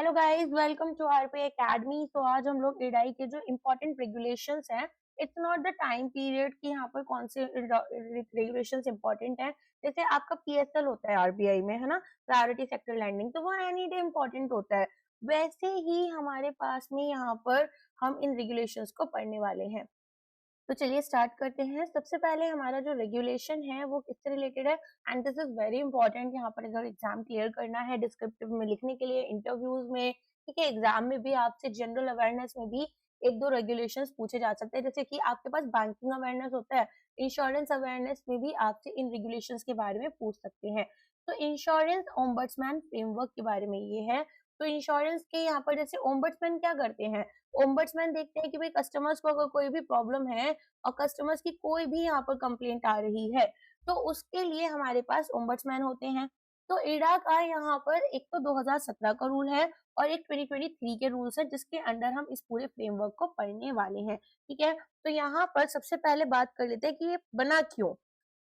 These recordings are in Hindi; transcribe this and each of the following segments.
Hello guys, welcome to RP academy. तो आज हम लोग एडाई के जो इम्पोर्टेंट रेगुलेशंस हैं, it's not the time period कि यहाँ पर कौन से रेगुलेशंस इम्पोर्टेंट हैं। जैसे आपका पीएसएल होता है आरबीआई में, है ना, प्रायोरिटी सेक्टर लैंडिंग, तो वो एनी डे इम्पोर्टेंट होता है। वैसे ही हमारे पास में यहाँ पर हम इन रेगुलेशंस को पढ़ने वाले हैं। तो चलिए स्टार्ट करते हैं। सबसे पहले हमारा जो रेगुलेशन है वो किससे रिलेटेड है, and this is very important. यहाँ पर अगर एग्जाम क्लियर करना है डिस्क्रिप्टिव में लिखने के लिए, इंटरव्यूज में, ठीक है, एग्जाम में भी आपसे जनरल अवेयरनेस में भी एक दो रेगुलेशंस पूछे जा सकते हैं। जैसे कि आपके पास बैंकिंग अवेयरनेस होता है, इंश्योरेंस अवेयरनेस में भी आपसे इन रेगुलेशंस के बारे में पूछ सकते हैं। तो इंश्योरेंस ओम्बड्समैन फ्रेमवर्क के बारे में ये है। तो इंश्योरेंस के यहाँ पर जैसे ओम्बड्समैन क्या करते हैं, ओम्बड्समैन देखते हैं कि भाई कस्टमर्स को अगर कोई भी प्रॉब्लम है और कस्टमर्स की कोई भी यहाँ पर कंप्लेंट आ रही है, तो उसके लिए हमारे पास ओम्बड्समैन होते हैं। तो इडा का यहाँ पर एक तो 2017 का रूल है और एक 2023 के रूल्स है, जिसके अंडर हम इस पूरे फ्रेमवर्क को पढ़ने वाले हैं। ठीक है, तो यहाँ पर सबसे पहले बात कर लेते हैं कि ये बना क्यों।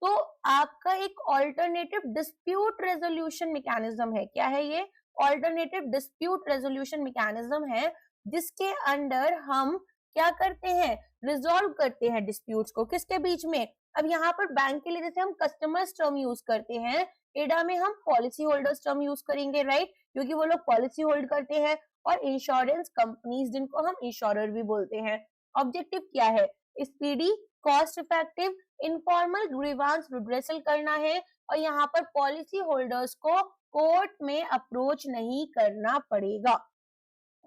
तो आपका एक ऑल्टरनेटिव डिस्प्यूट रेजोल्यूशन मैकेनिज्म है। क्या है ये? ऑल्टरनेटिव डिस्प्यूट रेजोल्यूशन मैकेनिज्म है, जिसके अंडर हम क्या करते हैं, रिजॉल्व करते हैं डिस्प्यूट्स को। किसके बीच में? अब यहाँ पर बैंक के लिए जैसे हम कस्टमर्स टर्म यूज करते हैं, एडा में हम पॉलिसी होल्डर्स टर्म यूज करेंगे, राइट, क्योंकि वो लोग पॉलिसी होल्ड करते हैं। और इंश्योरेंस कंपनीज, जिनको हम इंश्योरर भी बोलते हैं। ऑब्जेक्टिव क्या है? Speedy, cost effective, informal grievance redressal करना है, और यहाँ पर पॉलिसी होल्डर्स को कोर्ट में अप्रोच नहीं करना पड़ेगा।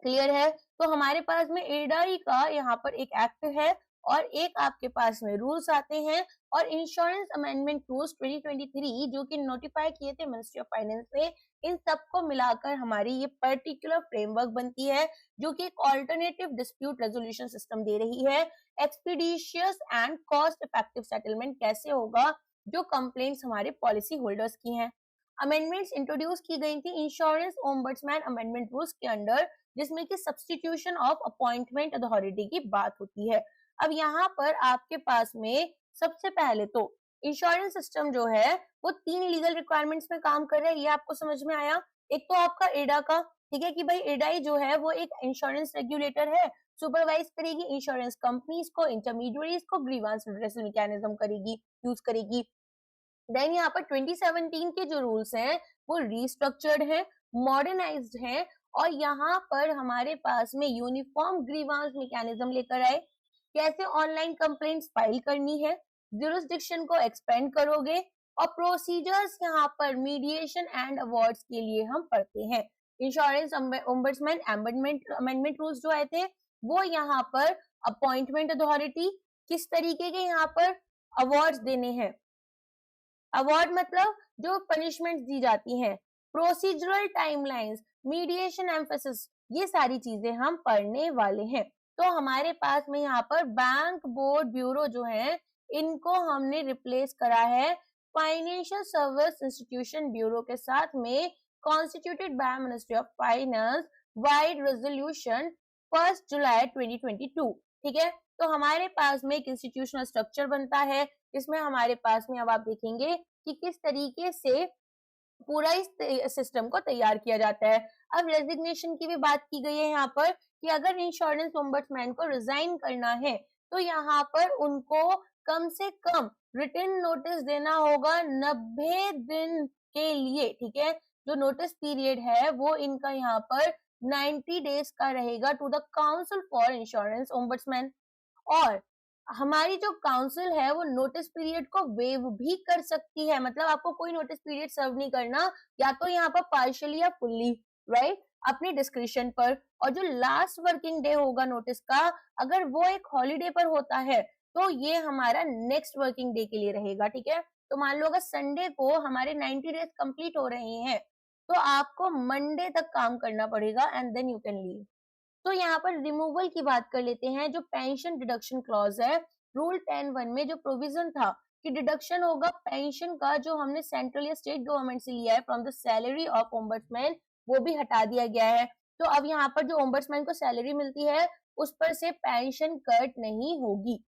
क्लियर है? तो हमारे पास में एडाई का यहाँ पर एक एक्ट है और एक आपके पास में रूल्स आते हैं। और इंश्योरेंस अमेंडमेंट रूल्स 2023 जो कि नोटिफाई किए थे मिनिस्ट्री ऑफ फाइनेंस ने, इन सबको मिलाकर हमारी ये पर्टिकुलर फ्रेमवर्क बनती है, जो कि एक ऑल्टरनेटिव डिस्प्यूट रेजोल्यूशन सिस्टम दे रही है। Expeditious and cost effective settlement कैसे होगा, जो कंप्लेंट्स हमारे पॉलिसी होल्डर्स की हैं। अमेंडमेंट्स इंट्रोड्यूस की गई थी इंश्योरेंस ओम्बड्समैन अमेंडमेंट रूल्स के अंडर, जिसमें कि सब्स्टिट्यूशन ऑफ अपॉइंटमेंट अथॉरिटी की बात होती है। अब यहाँ पर आपके पास में सबसे पहले तो इंश्योरेंस सिस्टम जो है वो 3 लीगल रिक्वायरमेंट्स में काम कर रहा है, ये आपको समझ में आया। एक तो आपका एडा का, ठीक है, कि भाई एडाई जो है वो एक इंश्योरेंस रेगुलेटर है, सुपरवाइज करेगी इंश्योरेंस कंपनीज को, इंटरमीडियरीज को, ग्रीवांस रिड्रेसल मैकेनिज्म करेगी, यूज करेगी। देन यहाँ पर 2017 के जो रूल्स हैं वो रिस्ट्रक्चर्ड हैं, मॉडर्नाइज्ड हैं, और यहाँ पर हमारे पास में यूनिफॉर्म ग्रीवांस मैकेनिज्म लेकर आए। कैसे ऑनलाइन कंप्लेंट्स फाइल करनी है, जुरिस्डिक्शन को एक्सपेंड करोगे, और प्रोसीजर्स यहाँ पर मीडिएशन एंड अवार्ड्स के लिए हम पढ़ते हैं। इंश्योरेंस ओम्बड्समैन अमेंडमेंट रूल्स जो आए थे, वो यहाँ पर अपॉइंटमेंट अथॉरिटी, किस तरीके के यहाँ पर अवार्ड्स देने हैं, अवार्ड मतलब जो पनिशमेंट दी जाती हैं, प्रोसीजरल टाइमलाइंस, मीडिएशन एम्फेसिस, ये सारी चीजें हम पढ़ने वाले हैं। तो हमारे पास में यहाँ पर बैंक बोर्ड ब्यूरो जो है, इनको हमने रिप्लेस करा है फाइनेंशियल सर्विस इंस्टीट्यूशन ब्यूरो के साथ में, constituted by ministry of finance wide resolution 1 जुलाई 2022। ठीक है, तो हमारे पास में एक इंस्टीट्यूशनल स्ट्रक्चर बनता है, इसमें हमारे पास में अब आप देखेंगे कि किस तरीके से पूरा इस सिस्टम को तैयार किया जाता है। अब रेजिग्नेशन की भी बात की गई है यहाँ पर, कि अगर इंश्योरेंस ओम्बड्समैन को रिजाइन करना है तो यहाँ पर उनको कम से कम रिटन नोटिस देना होगा 90 दिन के लिए। ठीक है, जो नोटिस पीरियड है वो इनका यहाँ पर 90 डेज का रहेगा to the council for insurance ombudsman. और हमारी जो काउंसिल है वो नोटिस पीरियड को वेव भी कर सकती है, मतलब आपको कोई नोटिस पीरियड सर्व नहीं करना, या तो यहाँ पर पार्शियली या फुल्ली, राइट, अपने डिस्क्रिप्शन पर। और जो लास्ट वर्किंग डे होगा नोटिस का, अगर वो एक हॉलीडे पर होता है तो ये हमारा नेक्स्ट वर्किंग डे के लिए रहेगा। ठीक है, तो मान लो अगर संडे को हमारे 90 डेज कंप्लीट हो रहे हैं, तो आपको मंडे तक काम करना पड़ेगा and then you can leave. तो यहाँ पर रिमूवल की बात कर लेते हैं। जो पेंशन डिडक्शन क्लॉज है, रूल 10(1) में जो प्रोविजन था कि डिडक्शन होगा पेंशन का, जो हमने सेंट्रल या स्टेट गवर्नमेंट से लिया है from the salary of ombudsman, वो भी हटा दिया गया है। तो अब यहाँ पर जो ओम्बड्समैन को सैलरी मिलती है उस पर से पेंशन कट नहीं होगी।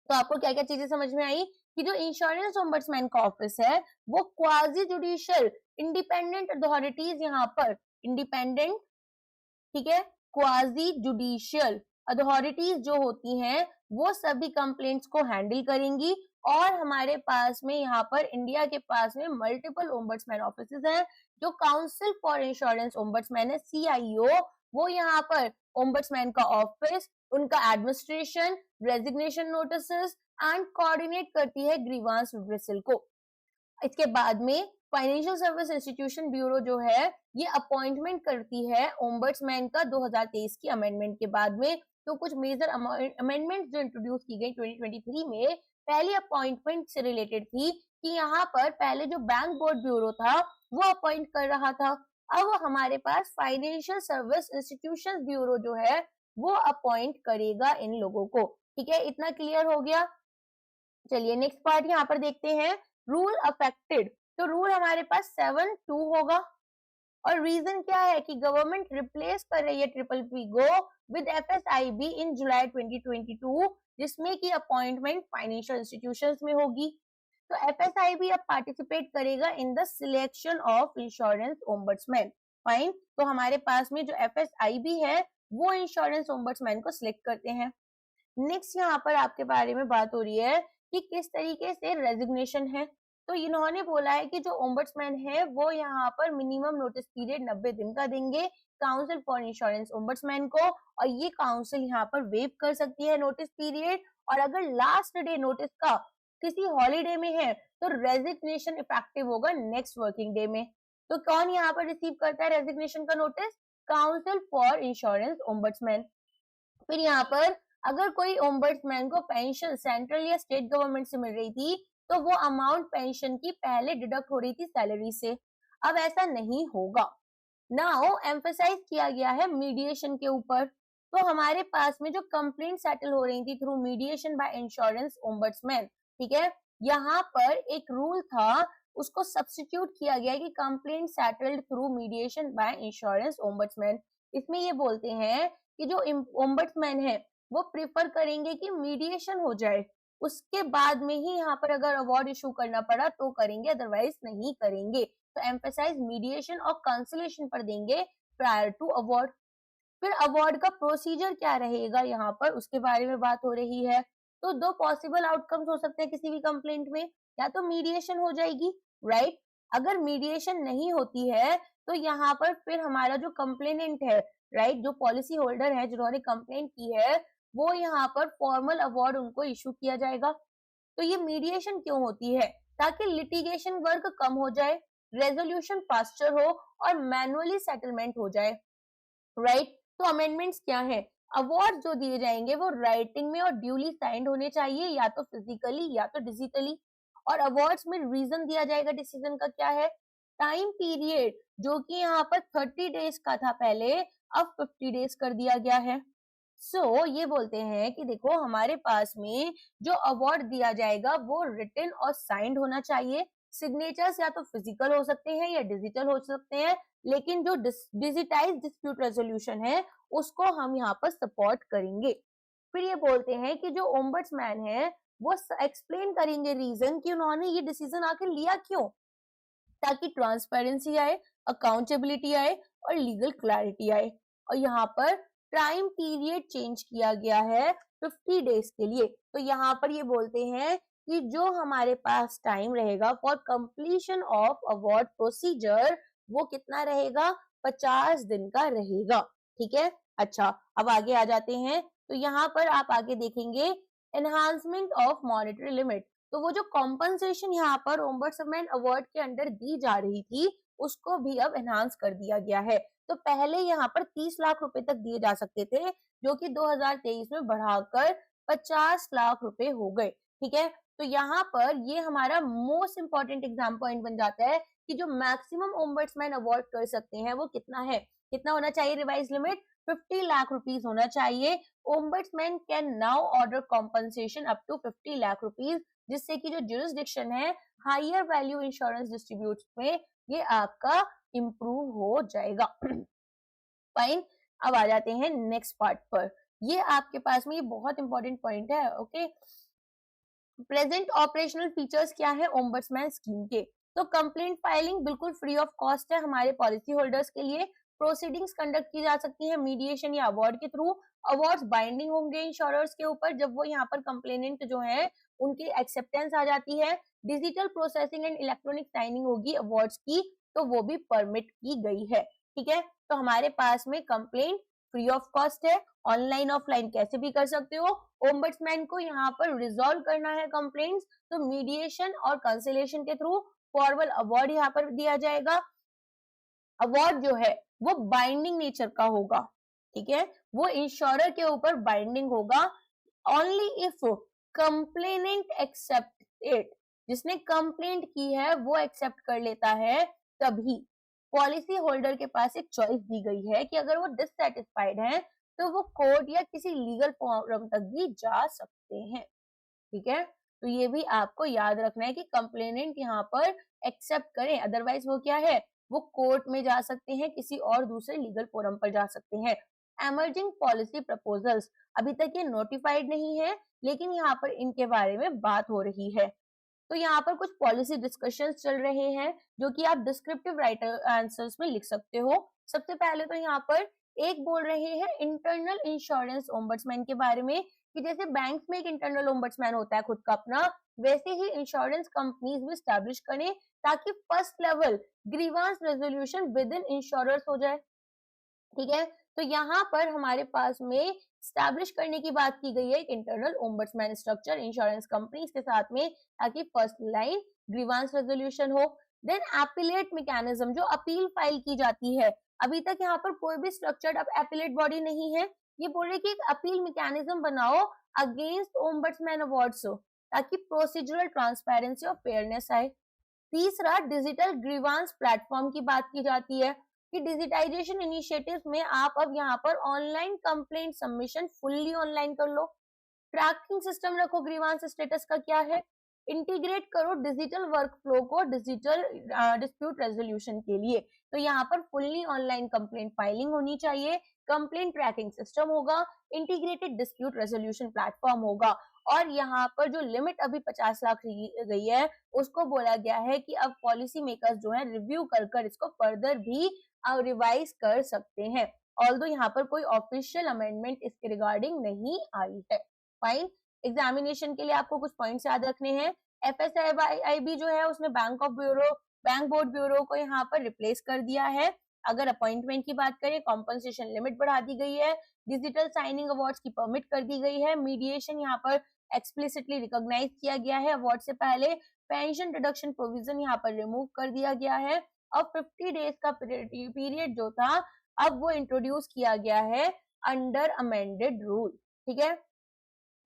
तो आपको क्या क्या चीजें समझ में आई, कि जो इंश्योरेंस ओम्बड्समैन का ऑफिस है वो क्वाजी जुडिशियल इंडिपेंडेंट अथॉरिटीज, यहाँ पर इंडिपेंडेंट ठीक है। क्वाजी जुडिशियल अथॉरिटीज जो होती हैं वो सभी कंप्लेंट्स को हैंडल करेंगी, और हमारे पास में यहाँ पर इंडिया के पास में मल्टीपल ओम्बड्समैन ऑफिसेज हैं। जो काउंसिल फॉर इंश्योरेंस ओम्बड्समैन है, CIO, वो यहाँ पर ओम्बड्समैन का ऑफिस, उनका administration, resignation notices and coordinate करती है ग्रीवांस रिड्रेसल को। इसके बाद में फाइनेंशियल सर्विस इंस्टीट्यूशन ब्यूरो जो है ये अपॉइंटमेंट करती है ओम्बड्समैन का 2023 की अमेंडमेंट के बाद में। तो कुछ मेजर अमेंडमेंट जो इंट्रोड्यूस की गई 2023 में, पहली अपॉइंटमेंट से रिलेटेड थी कि यहाँ पर पहले जो बैंक बोर्ड ब्यूरो था वो अपॉइंट कर रहा था, अब हमारे पास फाइनेंशियल सर्विस इंस्टीट्यूशन ब्यूरो जो है वो अपॉइंट करेगा इन लोगों को। ठीक है, इतना क्लियर हो गया। चलिए नेक्स्ट पार्ट यहाँ पर देखते हैं, रूल अफेक्टेड। तो रूल हमारे पास 7(2) होगा, और रीजन क्या है कि गवर्नमेंट रिप्लेस कर रही है ट्रिपल गो विद FSIB इन जुलाई 2022, जिसमें की अपॉइंटमेंट फाइनेंशियल इंस्टीट्यूशंस में होगी। तो FSIB अब पार्टिसिपेट करेगा in the selection of insurance ombudsman. Fine, तो हमारे पास में जो FSIB है वो इंश्योरेंस ओम्बड्समैन को सिलेक्ट करते हैं। नेक्स्ट यहाँ पर आपके बारे में बात हो रही है कि किस तरीके से रेजिग्नेशन है। तो इन्होंने बोला है कि जो ओम्बड्समैन है वो यहाँ पर मिनिमम नोटिस पीरियड 90 दिन का देंगे काउंसिल फॉर इंश्योरेंस ओम्बड्समैन को, और ये काउंसिल यहाँ पर वेव कर सकती है नोटिस पीरियड। और अगर लास्ट डे नोटिस का किसी हॉलीडे में है तो रेजिग्नेशन इफेक्टिव होगा नेक्स्ट वर्किंग डे में। तो कौन यहाँ पर रिसीव करता है रेजिग्नेशन का notice? Council for insurance ombudsman. फिर यहाँ पर अगर कोई ओम्बड्समैन को पेंशन सेंट्रल या स्टेट गवर्नमेंट से मिल रही थी तो वो अमाउंट पेंशन की पहले डिडक्ट हो रही थी सैलरी से, अब ऐसा नहीं होगा। नाउ एम्फसाइज किया गया है मीडिएशन के ऊपर। तो हमारे पास में जो कंप्लेंट सेटल हो रही थी through mediation by insurance ombudsman, ठीक है, यहाँ पर एक रूल था उसको सब्स्टिट्यूट किया गया कि complaint settled through mediation by insurance ombudsman. इसमें ये बोलते हैं कि जो ओम्बड्समैन है वो प्रिफर करेंगे कि मीडिएशन हो जाए, उसके बाद में ही यहाँ पर अगर अवार्ड इशू करना पड़ा तो करेंगे, अदरवाइज नहीं करेंगे। तो एम्फसाइज मीडिएशन और कंसोलेशन पर देंगे प्रायर टू अवार्ड। फिर अवार्ड का प्रोसीजर क्या रहेगा यहाँ पर उसके बारे में बात हो रही है। तो दो पॉसिबल आउटकम्स हो सकते हैं किसी भी कंप्लेंट में, या तो मीडिएशन हो जाएगी, राइट। अगर मीडिएशन नहीं होती है तो यहाँ पर फिर हमारा जो कंप्लेनेंट है, राइट, जो पॉलिसी होल्डर है जिन्होंने कंप्लेंट की है वो यहाँ पर फॉर्मल अवार्ड उनको इशू किया जाएगा। तो ये मीडिएशन क्यों होती है? ताकि लिटिगेशन वर्क कम हो जाए, रेजोल्यूशन फास्टर हो और मैनुअली सेटलमेंट हो जाए, राइट। तो अमेंडमेंट्स क्या है? अवार्ड जो दिए जाएंगे वो राइटिंग में और ड्यूली साइंड होने चाहिए, या तो फिजिकली या तो डिजिटली। और अवार्ड्स में रीजन दिया जाएगा डिसीजन का क्या है। टाइम पीरियड जो कि यहाँ पर 30 डेज का था पहले, अब 50 डेज कर दिया गया है। ये बोलते हैं कि देखो हमारे पास में जो अवार्ड दिया जाएगा वो रिटन और साइंड होना चाहिए। सिग्नेचर्स या तो फिजिकल हो सकते हैं या डिजिटल हो सकते हैं, लेकिन जो डिजिटाइज डिस्प्यूट रेजोल्यूशन है उसको हम यहाँ पर सपोर्ट करेंगे। फिर ये बोलते हैं कि जो ओम्बड्समैन है वो एक्सप्लेन करेंगे रीजन कि उन्होंने ये डिसीजन आखिर लिया क्यों, ताकि ट्रांसपेरेंसी आए, अकाउंटेबिलिटी आए और लीगल क्लैरिटी आए। और यहाँ पर टाइम पीरियड चेंज किया गया है 50 डेज के लिए। तो यहाँ पर ये बोलते हैं कि जो हमारे पास टाइम रहेगा for completion of award procedure वो कितना रहेगा? 50 दिन का रहेगा। ठीक है, अच्छा अब आगे आ जाते हैं। तो यहाँ पर आप आगे देखेंगे एनहांसमेंट ऑफ मॉनेटरी लिमिट। तो वो जो कॉम्पनसेशन यहाँ पर ओम्बड्समैन अवार्ड के अंडर दी जा रही थी उसको भी अब एनहांस कर दिया गया है। तो पहले यहाँ पर 30 लाख रुपए तक दिए जा सकते थे, जो कि 2023 में बढ़ाकर 50 लाख रुपए हो गए। ठीक है, तो यहाँ पर ये हमारा मोस्ट इंपॉर्टेंट एग्जाम पॉइंट बन जाता है कि जो मैक्सिमम ओम्बड्समैन अवार्ड कर सकते हैं वो कितना है, कितना होना चाहिए? रिवाइज लिमिट 50 लाख रुपीज होना चाहिए। Ombudsman can now order compensation up to 50 lakh rupees, जिससे कि जो जुरिस्डिक्शन है हायर वैल्यू इंश्योरेंस डिस्ट्रीब्यूट में ये आपका इम्प्रूव हो जाएगा। फाइन, अब आ जाते हैं नेक्स्ट पार्ट पर। ये आपके पास में ये बहुत इंपॉर्टेंट पॉइंट है। ओके, प्रेजेंट ऑपरेशनल फीचर्स क्या है ओम्बड्समैन स्कीम के? तो कंप्लेंट फाइलिंग बिल्कुल फ्री ऑफ कॉस्ट है हमारे पॉलिसी होल्डर्स के लिए। प्रोसीडिंग्स कंडक्ट की जा सकती है मीडिएशन या अवार्ड के थ्रू। अवार्ड्स बाइंडिंग होंगे इंश्योरर्स के ऊपर जब वो यहाँ पर कंप्लेनेंट जो है उनकी एक्सेप्टेंस आ जाती है। Digital processing and electronic signing होगी अवार्ड्स की, तो वो भी परमिट की गई है। ठीक है, तो हमारे पास में कंप्लेंट फ्री ऑफ कॉस्ट है, ऑनलाइन ऑफलाइन कैसे भी कर सकते हो। ओम्बड्समैन को यहाँ पर रिजॉल्व करना है कंप्लेंट्स, तो मीडिएशन और कंसिलेशन के थ्रू फॉर्मल अवार्ड यहाँ पर दिया जाएगा। अवार्ड जो है वो बाइंडिंग नेचर का होगा, ठीक है, वो इंश्योरर के ऊपर बाइंडिंग होगा only if complainant accept it. जिसने कंप्लेंट की है वो एक्सेप्ट कर लेता है, तभी पॉलिसी होल्डर के पास एक चॉइस दी गई है कि अगर वो डिससैटिस्फाइड है तो वो कोर्ट या किसी लीगल फोरम तक भी जा सकते हैं। ठीक है, तो ये भी आपको याद रखना है कि कंप्लेनेंट यहाँ पर एक्सेप्ट करें, अदरवाइज वो क्या है, वो कोर्ट में जा सकते हैं, किसी और दूसरे लीगल फोरम पर जा सकते हैं। एमर्जिंग पॉलिसी प्रपोजल्स अभी तक ये नोटिफाइड नहीं है, लेकिन यहाँ पर इनके बारे में बात हो रही है। तो यहाँ पर कुछ पॉलिसी डिस्कशंस चल रहे हैं जो कि आप डिस्क्रिप्टिव राइटर आंसर्स में लिख सकते हो। सबसे पहले तो यहाँ पर एक बोल रहे हैं इंटरनल इंश्योरेंस ओम्बड्समैन के बारे में, कि जैसे बैंक्स में एक इंटरनल ओम्बड्समैन होता है खुद का अपना, वैसे ही इंश्योरेंस कंपनीज भी स्टैब्लिश करें ताकि first level grievance resolution with in insurers हो जाए। ठीक है, तो यहाँ पर हमारे पास में स्टैब्लिश करने की बात की गई है एक internal ombudsman structure insurance companies के साथ में, ताकि फर्स्ट लाइन ग्रीवांस रेजोल्यूशन हो। देन एपिलेट मैकेनिज्म, जो अपील फाइल की जाती है, अभी तक यहाँ पर कोई भी स्ट्रक्चर्ड अब एपिलेट बॉडी नहीं है, ये बोल रहे कि एक अपील मैकेनिज्म बनाओ अगेंस्ट ओम्बड्समैन अवार्ड्स, ताकि प्रोसीजरल ट्रांसपेरेंसी और फेयरनेस आए। तीसरा, डिजिटल ग्रीवांस प्लेटफॉर्म की बात की जाती है कि डिजिटाइजेशन इनिशिएटिव्स में आप अब यहाँ पर online complaint submission fully online कर लो। ट्रैकिंग सिस्टम रखो ग्रीवांस स्टेटस का क्या है, इंटीग्रेट करो डिजिटल वर्कफ्लो को डिजिटल डिस्प्यूट रेजोल्यूशन के लिए। तो यहाँ पर फुल्ली ऑनलाइन कंप्लेंट फाइलिंग होनी चाहिए, कंप्लेंट ट्रैकिंग सिस्टम होगा, इंटीग्रेटेड डिस्प्यूट रेजोल्यूशन प्लेटफॉर्म होगा, और यहाँ पर जो लिमिट अभी 50 लाख गई है उसको बोला गया है कि अब पॉलिसी मेकर्स जो है रिव्यू कर इसको फर्दर भी रिवाइज कर सकते हैं। ऑल्दो यहाँ पर कोई ऑफिशियल अमेंडमेंट इसके रिगार्डिंग नहीं आई है। फाइन, एग्जामिनेशन के लिए आपको कुछ पॉइंट्स याद रखने हैं। एफएसआईबी जो है उसने बैंक बोर्ड ब्यूरो को यहाँ पर रिप्लेस कर दिया है। अगर अपॉइंटमेंट की बात करें, कॉम्पनसेशन लिमिट बढ़ा दी गई है, डिजिटल साइनिंग अवार्ड्स की परमिट कर दी गई है, मीडिएशन यहाँ पर एक्सप्लिसिटली रिकॉग्नाइज किया गया है अवार्ड से पहले, पेंशन डिडक्शन प्रोविजन यहाँ पर रिमूव कर दिया गया है, और 50 डेज का पीरियड जो था अब वो इंट्रोड्यूस किया गया है अंडर अमेंडेड रूल। ठीक है,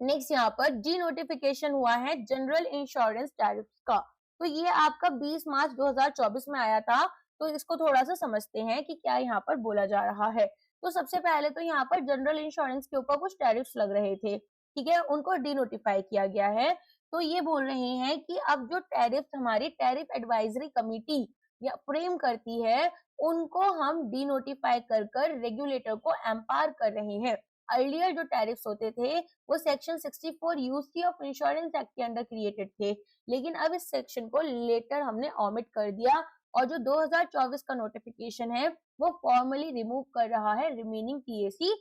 नेक्स्ट यहाँ पर डी नोटिफिकेशन हुआ है जनरल इंश्योरेंस टैरिफ का, तो ये आपका 20 मार्च 2024 में आया था। तो इसको थोड़ा सा समझते हैं कि क्या यहाँ पर बोला जा रहा है। तो सबसे पहले तो यहाँ पर जनरल इंश्योरेंस के ऊपर कुछ टैरिफ्स लग रहे थे, ठीक है, उनको डी नोटिफाई किया गया है। तो ये बोल रहे हैं कि अब जो टैरिफ हमारी टैरिफ एडवाइजरी कमिटी या फ्रेम करती है उनको हम डी नोटिफाई कर रेगुलेटर को एम्पावर कर रहे हैं। अर्लियर जो टैरिफ्स होते थे वो section 64 UC of insurance act के अंडर क्रिएटेड थे, लेकिन अब इस सेक्शन को लेटर हमने ऑमिट कर दिया, और जो 2024 का नोटिफिकेशन है वो फॉर्मली रिमूव कर रहा है रिमेनिंग टीएसी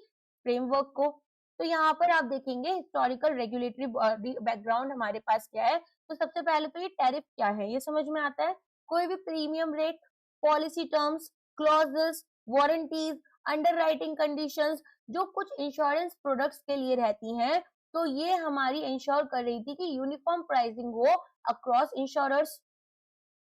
फ्रेमवर्क को। तो यहाँ पर आप देखेंगे हिस्टोरिकल रेगुलेटरी बैकग्राउंड हमारे पास क्या है। तो सबसे पहले तो ये टैरिफ क्या है ये समझ में आता है, कोई भी premium rate, policy terms, clauses, warranties, underwriting conditions जो कुछ इंश्योरेंस प्रोडक्ट्स के लिए रहती हैं, तो ये हमारी इंश्योर कर रही थी कि यूनिफॉर्म प्राइसिंग हो अक्रॉस इंश्योरर्स।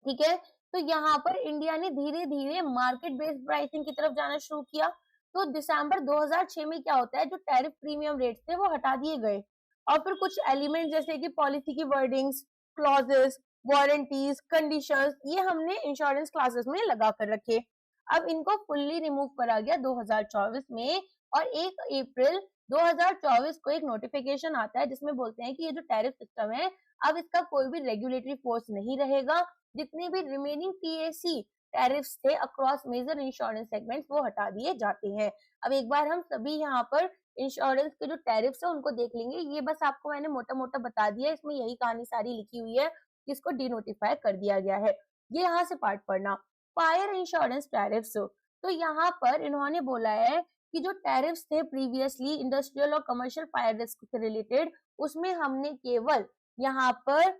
ठीक है, तो यहाँ पर इंडिया ने धीरे धीरे मार्केट बेस्ड प्राइसिंग की तरफ जाना शुरू किया। तो दिसंबर 2006 में क्या होता है, जो टैरिफ प्रीमियम रेट थे वो हटा दिए गए, और फिर कुछ एलिमेंट जैसे कि पॉलिसी की वर्डिंग्स, क्लॉजेस, वारंटीज, कंडीशंस, ये हमने इंश्योरेंस क्लासेस में लगा कर रखे। अब इनको फुल्ली रिमूव करा गया 2024 में, और 1 अप्रैल 2024 को एक नोटिफिकेशन आता है जिसमें बोलते हैं कि ये जो टैरिफ सिस्टम है अब इसका कोई भी रेगुलेटरी फोर्स नहीं रहेगा, जितने भी रिमेनिंग टीएसी टैरिफ्स थे अक्रॉस मेजर इंश्योरेंस सेगमेंट्स वो हटा दिए जाते हैं। अब एक बार हम सभी यहाँ पर इंश्योरेंस के जो टैरिफ्स है उनको देख लेंगे। ये बस आपको मैंने मोटा मोटा बता दिया, इसमें यही कहानी सारी लिखी हुई है, जिसको डी नोटिफाई कर दिया गया है। ये यहाँ से पार्ट पढ़ना। फायर इंश्योरेंस टैरिफ्स, तो यहाँ पर इन्होंने बोला है कि जो टैरिफ्स थे प्रीवियसली इंडस्ट्रियल और कमर्शियल फायर रिस्क से रिलेटेड, उसमें हमने केवल यहाँ पर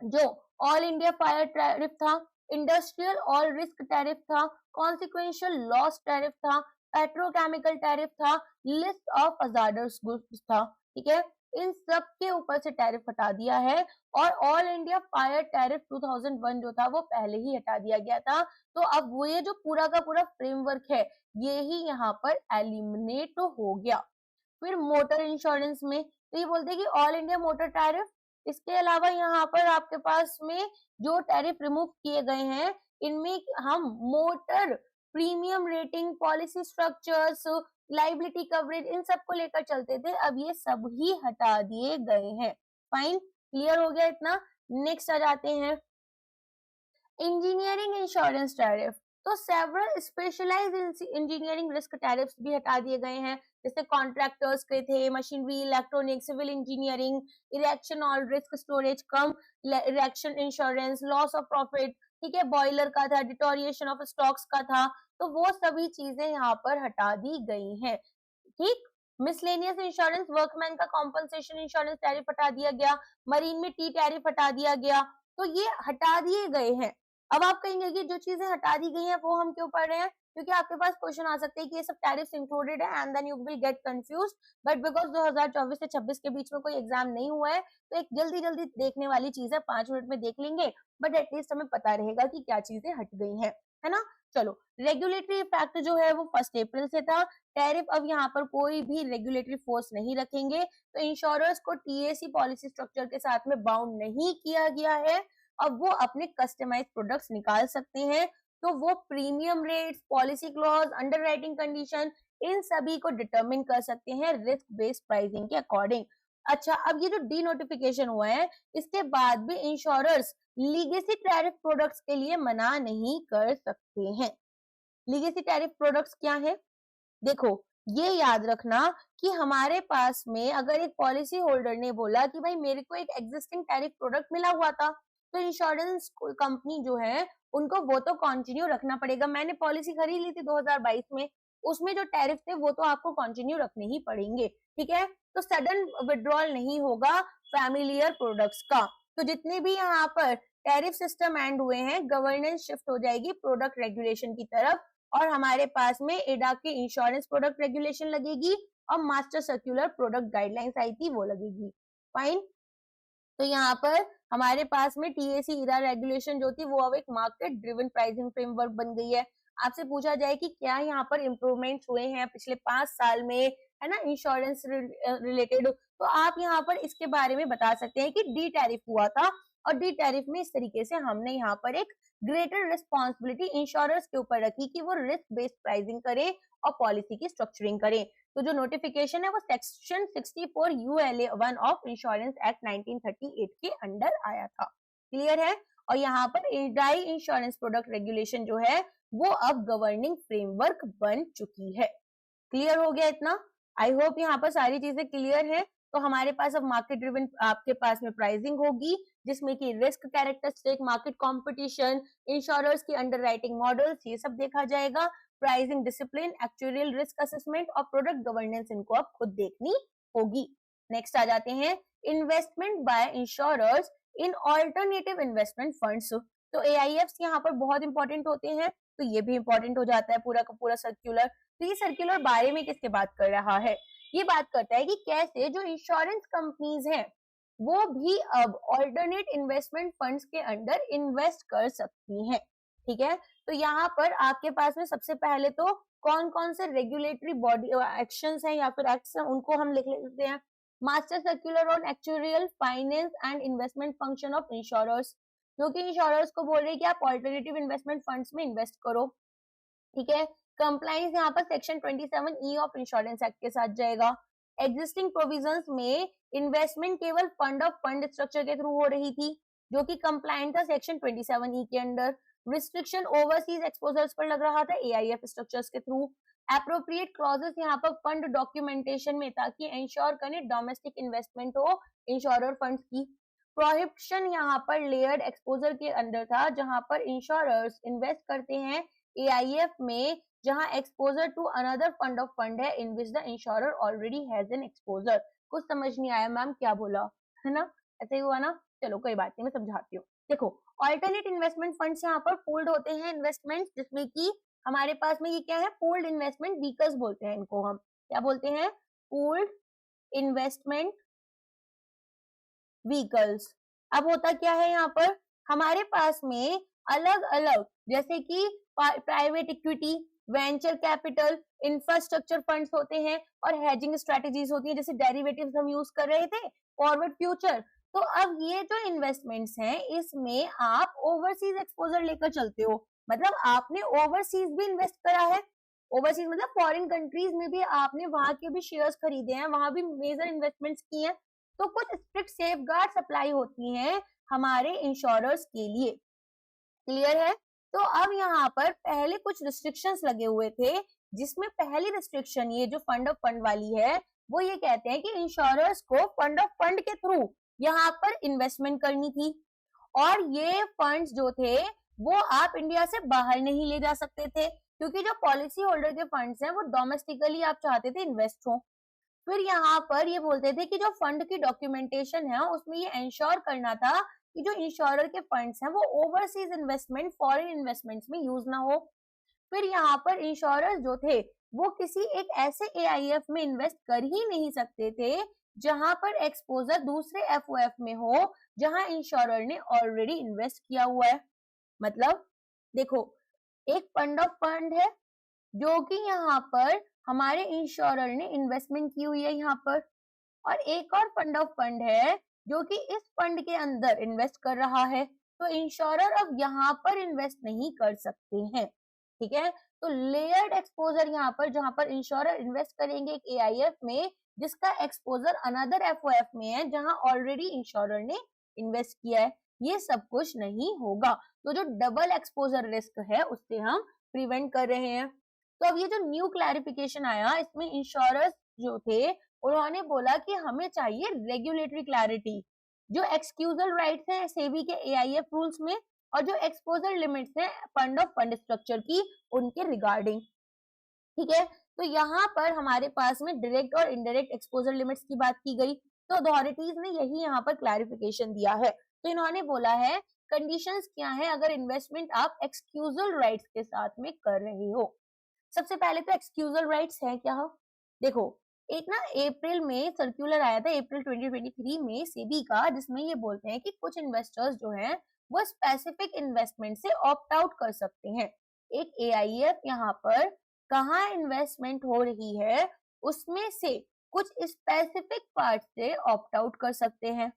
जो ऑल इंडिया फायर टैरिफ था, इंडस्ट्रियल ऑल रिस्क टैरिफ था, कॉन्सिक्वेंशियल लॉस टैरिफ था, पेट्रोकेमिकल टैरिफ था, लिस्ट ऑफ हजार्डस गुड्स था, ठीक है, इन सब के ऊपर से टैरिफ हटा दिया है। और ऑल इंडिया फायर टैरिफ 2001 जो था वो पहले ही हटा दिया गया था। तो अब वो ये जो पूरा का पूरा फ्रेमवर्क है ये ही यहाँ पर एलिमिनेट हो गया। फिर मोटर इंश्योरेंस में तो ये बोलते हैं कि ऑल इंडिया मोटर टैरिफ, इसके अलावा यहाँ पर आपके पास में जो टैरिफ रिमूव किए गए हैं इनमें हम motor premium rating, policy structures, liability coverage इन सब को लेकर चलते थे, अब ये सब ही हटा दिए गए हैं। फाइन, क्लियर हो गया इतना। नेक्स्ट आ जाते हैं इंजीनियरिंग इंश्योरेंस टैरिफ। तो several specialised engineering risk tariffs भी हटा दिए गए हैं, जैसे कॉन्ट्रैक्टर्स के थे, machinery, electronic, civil engineering, erection all risk storage cum erection insurance, loss of profit, ठीक है, बॉयलर का था, डिटोरिएशन ऑफ स्टॉक्स का था, तो वो सभी चीजें यहाँ पर हटा दी गई हैं। ठीक, मिसलेनियस इंश्योरेंस, वर्कमैन का कॉम्पनसेशन इंश्योरेंस टैरिफ हटा दिया गया, मरीन में टी टैरिफ हटा दिया गया, तो ये हटा दिए गए हैं। अब आप कहेंगे कि जो चीजें हटा दी गई हैं वो हम क्यों पढ़ रहे हैं, क्योंकि आपके पास क्वेश्चन आ सकते हैं कि ये सब टैरिफ्स इंक्लूडेड है and then you will get confused, but because 2024 से 26 के बीच में कोई एग्जाम नहीं हुआ है तो एक जल्दी जल्दी देखने वाली चीज है, 5 मिनट में देख लेंगे, बट एटलीस्ट हमें पता रहेगा कि क्या चीजें हट गई हैं, है ना। चलो, रेगुलेटरी इफेक्ट जो है वो 1 अप्रैल से था। टैरिफ अब यहाँ पर कोई भी रेगुलेटरी फोर्स नहीं रखेंगे, तो इंश्योरर्स को टीएसी पॉलिसी स्ट्रक्चर के साथ में बाउंड नहीं किया गया है। अब वो अपने कस्टमाइज प्रोडक्ट्स निकाल सकते हैं, तो वो premium rates, policy clause, underwriting condition in सभी को डिटरमिन कर सकते हैं रिस्क बेस्ड प्राइसिंग के अकॉर्डिंग। अच्छा, अब ये जो डी नोटिफिकेशन हुआ है इसके बाद भी इंश्योरर्स लीगेसी टैरिफ प्रोडक्ट्स के लिए मना नहीं कर सकते हैं। लीगेसी टैरिफ प्रोडक्ट्स क्या है, देखो ये याद रखना कि हमारे पास में अगर एक पॉलिसी होल्डर ने बोला कि भाई मेरे को एक एग्जिस्टिंग टैरिफ प्रोडक्ट मिला हुआ था, तो इंश्योरेंस कंपनी जो है उनको वो तो कंटिन्यू रखना पड़ेगा। मैंने पॉलिसी खरीद ली थी 2022 में, उसमें जो टैरिफ थे वो तो आपको कंटिन्यू रखने ही पड़ेंगे, ठीक है। तो सडन विड्रॉल नहीं होगा फैमिलियर प्रोडक्ट्स का। तो जितने भी यहाँ पर टैरिफ सिस्टम एंड हुए हैं, गवर्नेंस शिफ्ट हो जाएगी प्रोडक्ट रेगुलेशन की तरफ, और हमारे पास में एडा की इंश्योरेंस प्रोडक्ट रेगुलेशन लगेगी और मास्टर सर्कुलर प्रोडक्ट गाइडलाइंस आई थी वो लगेगी। फाइन, तो यहाँ पर हमारे पास में टीएसी इरा रेगुलेशन जो थी वो अब एक मार्केट ड्रिवन प्राइसिंग फ्रेमवर्क बन गई है। आपसे पूछा जाए कि क्या यहाँ पर इम्प्रूवमेंट हुए हैं पिछले 5 साल में, है ना, इंश्योरेंस रिलेटेड, तो आप यहाँ पर इसके बारे में बता सकते हैं कि डी टैरिफ हुआ था, और डी टैरिफ में इस तरीके से हमने यहाँ पर एक ग्रेटर रिस्पॉन्सिबिलिटी इंश्योरर्स के ऊपर रखी कि वो रिस्क बेस्ड प्राइसिंग करे और पॉलिसी की स्ट्रक्चरिंग करें। तो जो नोटिफिकेशन है वो section 64 ULA 1 of insurance act 1938 के अंडर आया था। क्लियर है। और यहाँ पर एडाई इंश्योरेंस प्रोडक्ट रेगुलेशन जो है वो अब गवर्निंग फ्रेमवर्क बन चुकी है। क्लियर हो गया इतना, आई होप यहाँ पर सारी चीजें क्लियर है। तो हमारे पास अब मार्केट ड्रिवन आपके पास में प्राइसिंग होगी, जिसमें कि risk characteristic, market competition, insurers की अंडरराइटिंग मॉडल्स, ये सब देखा जाएगा। Pricing discipline, actual risk assessment और प्रोडक्ट गवर्नेंस इनको अब खुद देखनी होगी। नेक्स्ट आ जाते हैं investment by insurers in alternative investment funds. तो एआईएफ्स यहाँ पर बहुत इंपॉर्टेंट होते हैं, तो ये भी इंपॉर्टेंट हो जाता है पूरा का पूरा सर्क्यूलर। तो ये सर्क्यूलर बारे में किसके बात कर रहा है, ये बात करता है कि कैसे जो इंश्योरेंस कंपनीज हैं वो भी अब ऑल्टरनेट इन्वेस्टमेंट फंड्स के अंडर इन्वेस्ट कर सकती हैं। ठीक है, तो यहाँ पर आपके पास में सबसे पहले तो कौन कौन से रेगुलेटरी बॉडी एक्शंस हैं या फिर एक्ट्स हैं उनको हम लिख लेते हैं। Master circular on actuarial finance and investment function of insurers, जो कि इंश्योरर्स को बोल रहे हैं कि आप ऑल्टरनेटिव इन्वेस्टमेंट फंड्स में इन्वेस्ट करो। ठीक है, कंप्लाइंस यहाँ पर section 27E of insurance act के साथ जाएगा। एग्जिस्टिंग प्रोविजंस में इन्वेस्टमेंट केवल फंड ऑफ फंड स्ट्रक्चर के थ्रू हो रही थी, जो कि कंप्लाइंट था सेक्शन 27E के अंडर। रिस्ट्रिक्शन ओवरसीज एक्सपोजर्स पर लग रहा था एआईएफ स्ट्रक्चर्स के थ्रू। एप्रोप्रिएट क्लॉजेस यहाँ पर फंड डॉक्यूमेंटेशन में, ताकि इंश्योर करें डोमेस्टिक इन्वेस्टमेंट हो इंश्योरर फंड्स की। प्रोहिबिशन यहाँ पर लेयर्ड एक्सपोजर के अंडर था, जहां पर इंश्योरर्स इन्वेस्ट करते हैं एआईएफ में जहां exposure to another fund of fund है in which the insurer already has an exposure. कुछ समझ नहीं आया मैम क्या बोला, है ना, ऐसे ही हुआ ना। चलो कोई बात नहीं, मैं समझाती हूँ। देखो ऑल्टरनेट इन्वेस्टमेंट फंड्स यहाँ पर पूल्ड होते हैं इन्वेस्टमेंट, जिसमें कि हमारे पास में ये क्या है, पूल्ड इन्वेस्टमेंट व्हीकल्स बोलते हैं इनको, हम क्या बोलते हैं, पूल्ड इन्वेस्टमेंट व्हीकल्स। अब होता क्या है यहाँ पर, हमारे पास में अलग अलग जैसे कि private equity, venture capital, infrastructure funds होते हैं और हेजिंग स्ट्रेटजीज होती है, जैसे डेरिवेटिव्स हम यूज कर रहे थे, फॉरवर्ड फ्यूचर। तो अब ये जो इन्वेस्टमेंट्स हैं इसमें आप ओवरसीज एक्सपोजर लेकर चलते हो, मतलब आपने ओवरसीज भी इन्वेस्ट करा है, ओवरसीज मतलब फॉरेन कंट्रीज में भी आपने वहां के भी शेयर्स खरीदे हैं, वहां भी मेजर इन्वेस्टमेंट्स की हैं। तो कुछ स्ट्रिक्ट सेफगार्ड्स अप्लाई होती हैं हमारे इंश्योरर्स के लिए, क्लियर है। तो अब यहाँ पर पहले कुछ रिस्ट्रिक्शंस लगे हुए थे, जिसमें पहली रिस्ट्रिक्शन ये जो फंड ऑफ फंड वाली है, वो ये कहते हैं कि इंश्योरर्स को फंड ऑफ फंड के थ्रू यहाँ पर इन्वेस्टमेंट करनी थी, और ये फंड्स जो थे वो आप इंडिया से बाहर नहीं ले जा सकते थे, क्योंकि जो पॉलिसी होल्डर के फंड्स हैं वो डोमेस्टिकली आप चाहते थे इन्वेस्ट हो। फिर यहाँ पर ये बोलते थे कि जो फंड की डॉक्यूमेंटेशन है उसमें ये इंश्योर करना था कि जो इंश्योरर के फंड्स हैं वो ओवरसीज इन्वेस्टमेंट, फॉरेन इन्वेस्टमेंट्स में यूज ना हो। फिर यहाँ पर इंश्योरर्स जो थे वो किसी एक ऐसे एआईएफ में इन्वेस्ट कर ही नहीं सकते थे जहां पर एक्सपोजर दूसरे एफओएफ में हो जहां इंश्योरर ने ऑलरेडी इन्वेस्ट किया हुआ है। मतलब देखो, एक फंड ऑफ फंड है जो कि यहाँ पर हमारे इंश्योरर ने इन्वेस्टमेंट की हुई है यहाँ पर, और एक और फंड ऑफ फंड है जो कि इस फंड के अंदर इन्वेस्ट कर रहा है, तो इंश्योरर अब यहाँ पर इन्वेस्ट नहीं कर सकते हैं, ठीक है। तो लेयर्ड एक्सपोजर यहाँ पर, जहां पर इंश्योरर इन्वेस्ट करेंगे एक एआईएफ में जिसका एक्सपोजर अनदर एफओएफ में है जहां ऑलरेडी इंश्योरर ने इन्वेस्ट किया है, ये सब कुछ नहीं होगा। तो जो डबल एक्सपोजर रिस्क है उससे हम प्रिवेंट कर रहे हैं। तो अब ये जो न्यू क्लैरिफिकेशन आया इसमें इंश्योरर्स जो थे उन्होंने बोला कि हमें चाहिए रेगुलेटरी क्लैरिटी, जो एक्सक्यूजल राइट्स हैं सेबी के एआईएफ रूल्स में और जो एक्सपोजर लिमिट्स हैं फंड ऑफ फंड स्ट्रक्चर की उनके रिगार्डिंग, ठीक है। तो यहाँ पर हमारे पास में डायरेक्ट और इनडायरेक्ट एक्सपोजर लिमिट्स की बात की गई, तो अथॉरिटीज ने यही यहाँ पर क्लैरिफिकेशन दिया है। तो इन्होंने बोला है कंडीशंस क्या है अगर इन्वेस्टमेंट आप एक्सक्यूजल राइट्स के साथ में कर रहे हो। सबसे पहले तो एक्सक्यूजल राइट्स है क्या, देखो एक ना अप्रैल में सर्कुलर आया था, अप्रैल 2023 में सेबी का, जिसमें ये बोलते हैं कि कुछ इन्वेस्टर्स जो हैं वो स्पेसिफिक इन्वेस्टमेंट से ऑप्ट आउट कर सकते हैं। एक एआईएफ यहाँ पर कहाँ इन्वेस्टमेंट हो रही है उसमें से कुछ स्पेसिफिक पार्ट से ऑप्ट आउट कर सकते हैं।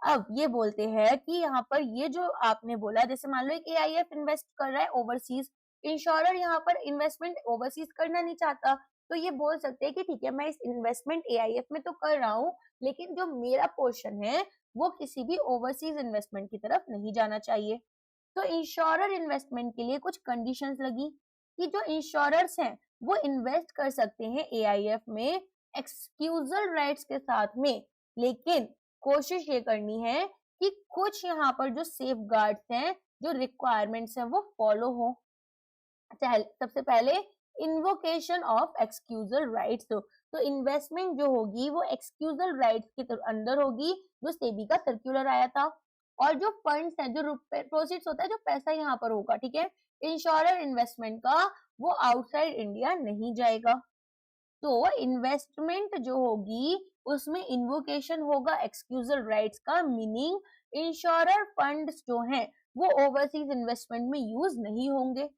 अब ये बोलते हैं कि यहाँ पर ये जो आपने बोला, जैसे मान लो एक एआईएफ इन्वेस्ट कर रहा है ओवरसीज, इंश्योरर यहाँ पर इन्वेस्टमेंट ओवरसीज करना नहीं चाहता, तो ये बोल सकते हैं कि ठीक है मैं इस इन्वेस्टमेंट एआईएफ में तो कर रहा हूँ लेकिन जो मेरा पोर्शन है वो किसी भी ओवरसीज इन्वेस्टमेंट की तरफ नहीं जाना चाहिए। तो इंश्योरर इन्वेस्टमेंट के लिए कुछ कंडीशंस लगी कि जो इंश्योरर्स हैं वो इन्वेस्ट कर सकते हैं एआईएफ में एक्सक्यूजल राइट्स के साथ में, लेकिन कोशिश ये करनी है कि कुछ यहाँ पर जो सेफगार्ड्स हैं, जो रिक्वायरमेंट्स हैं वो फॉलो हो। सबसे पहले इन्वोकेशन ऑफ एक्सक्यूजल राइट्स, तो इन्वेस्टमेंट जो होगी वो एक्सक्यूजल राइट्स के अंदर होगी जो सेबी का सर्कुलर आया था, और जो फंड्स हैं, जो प्रोसीड्स होता है, जो पैसा यहाँ पर होगा, ठीक है, इंश्योरर इन्वेस्टमेंट का, वो आउटसाइड इंडिया नहीं जाएगा। तो इन्वेस्टमेंट जो होगी उसमें इन्वोकेशन होगा एक्सक्यूजल राइट्स का, मीनिंग इंश्योरर फंड्स जो हैं वो ओवरसीज इन्वेस्टमेंट में यूज नहीं होंगे।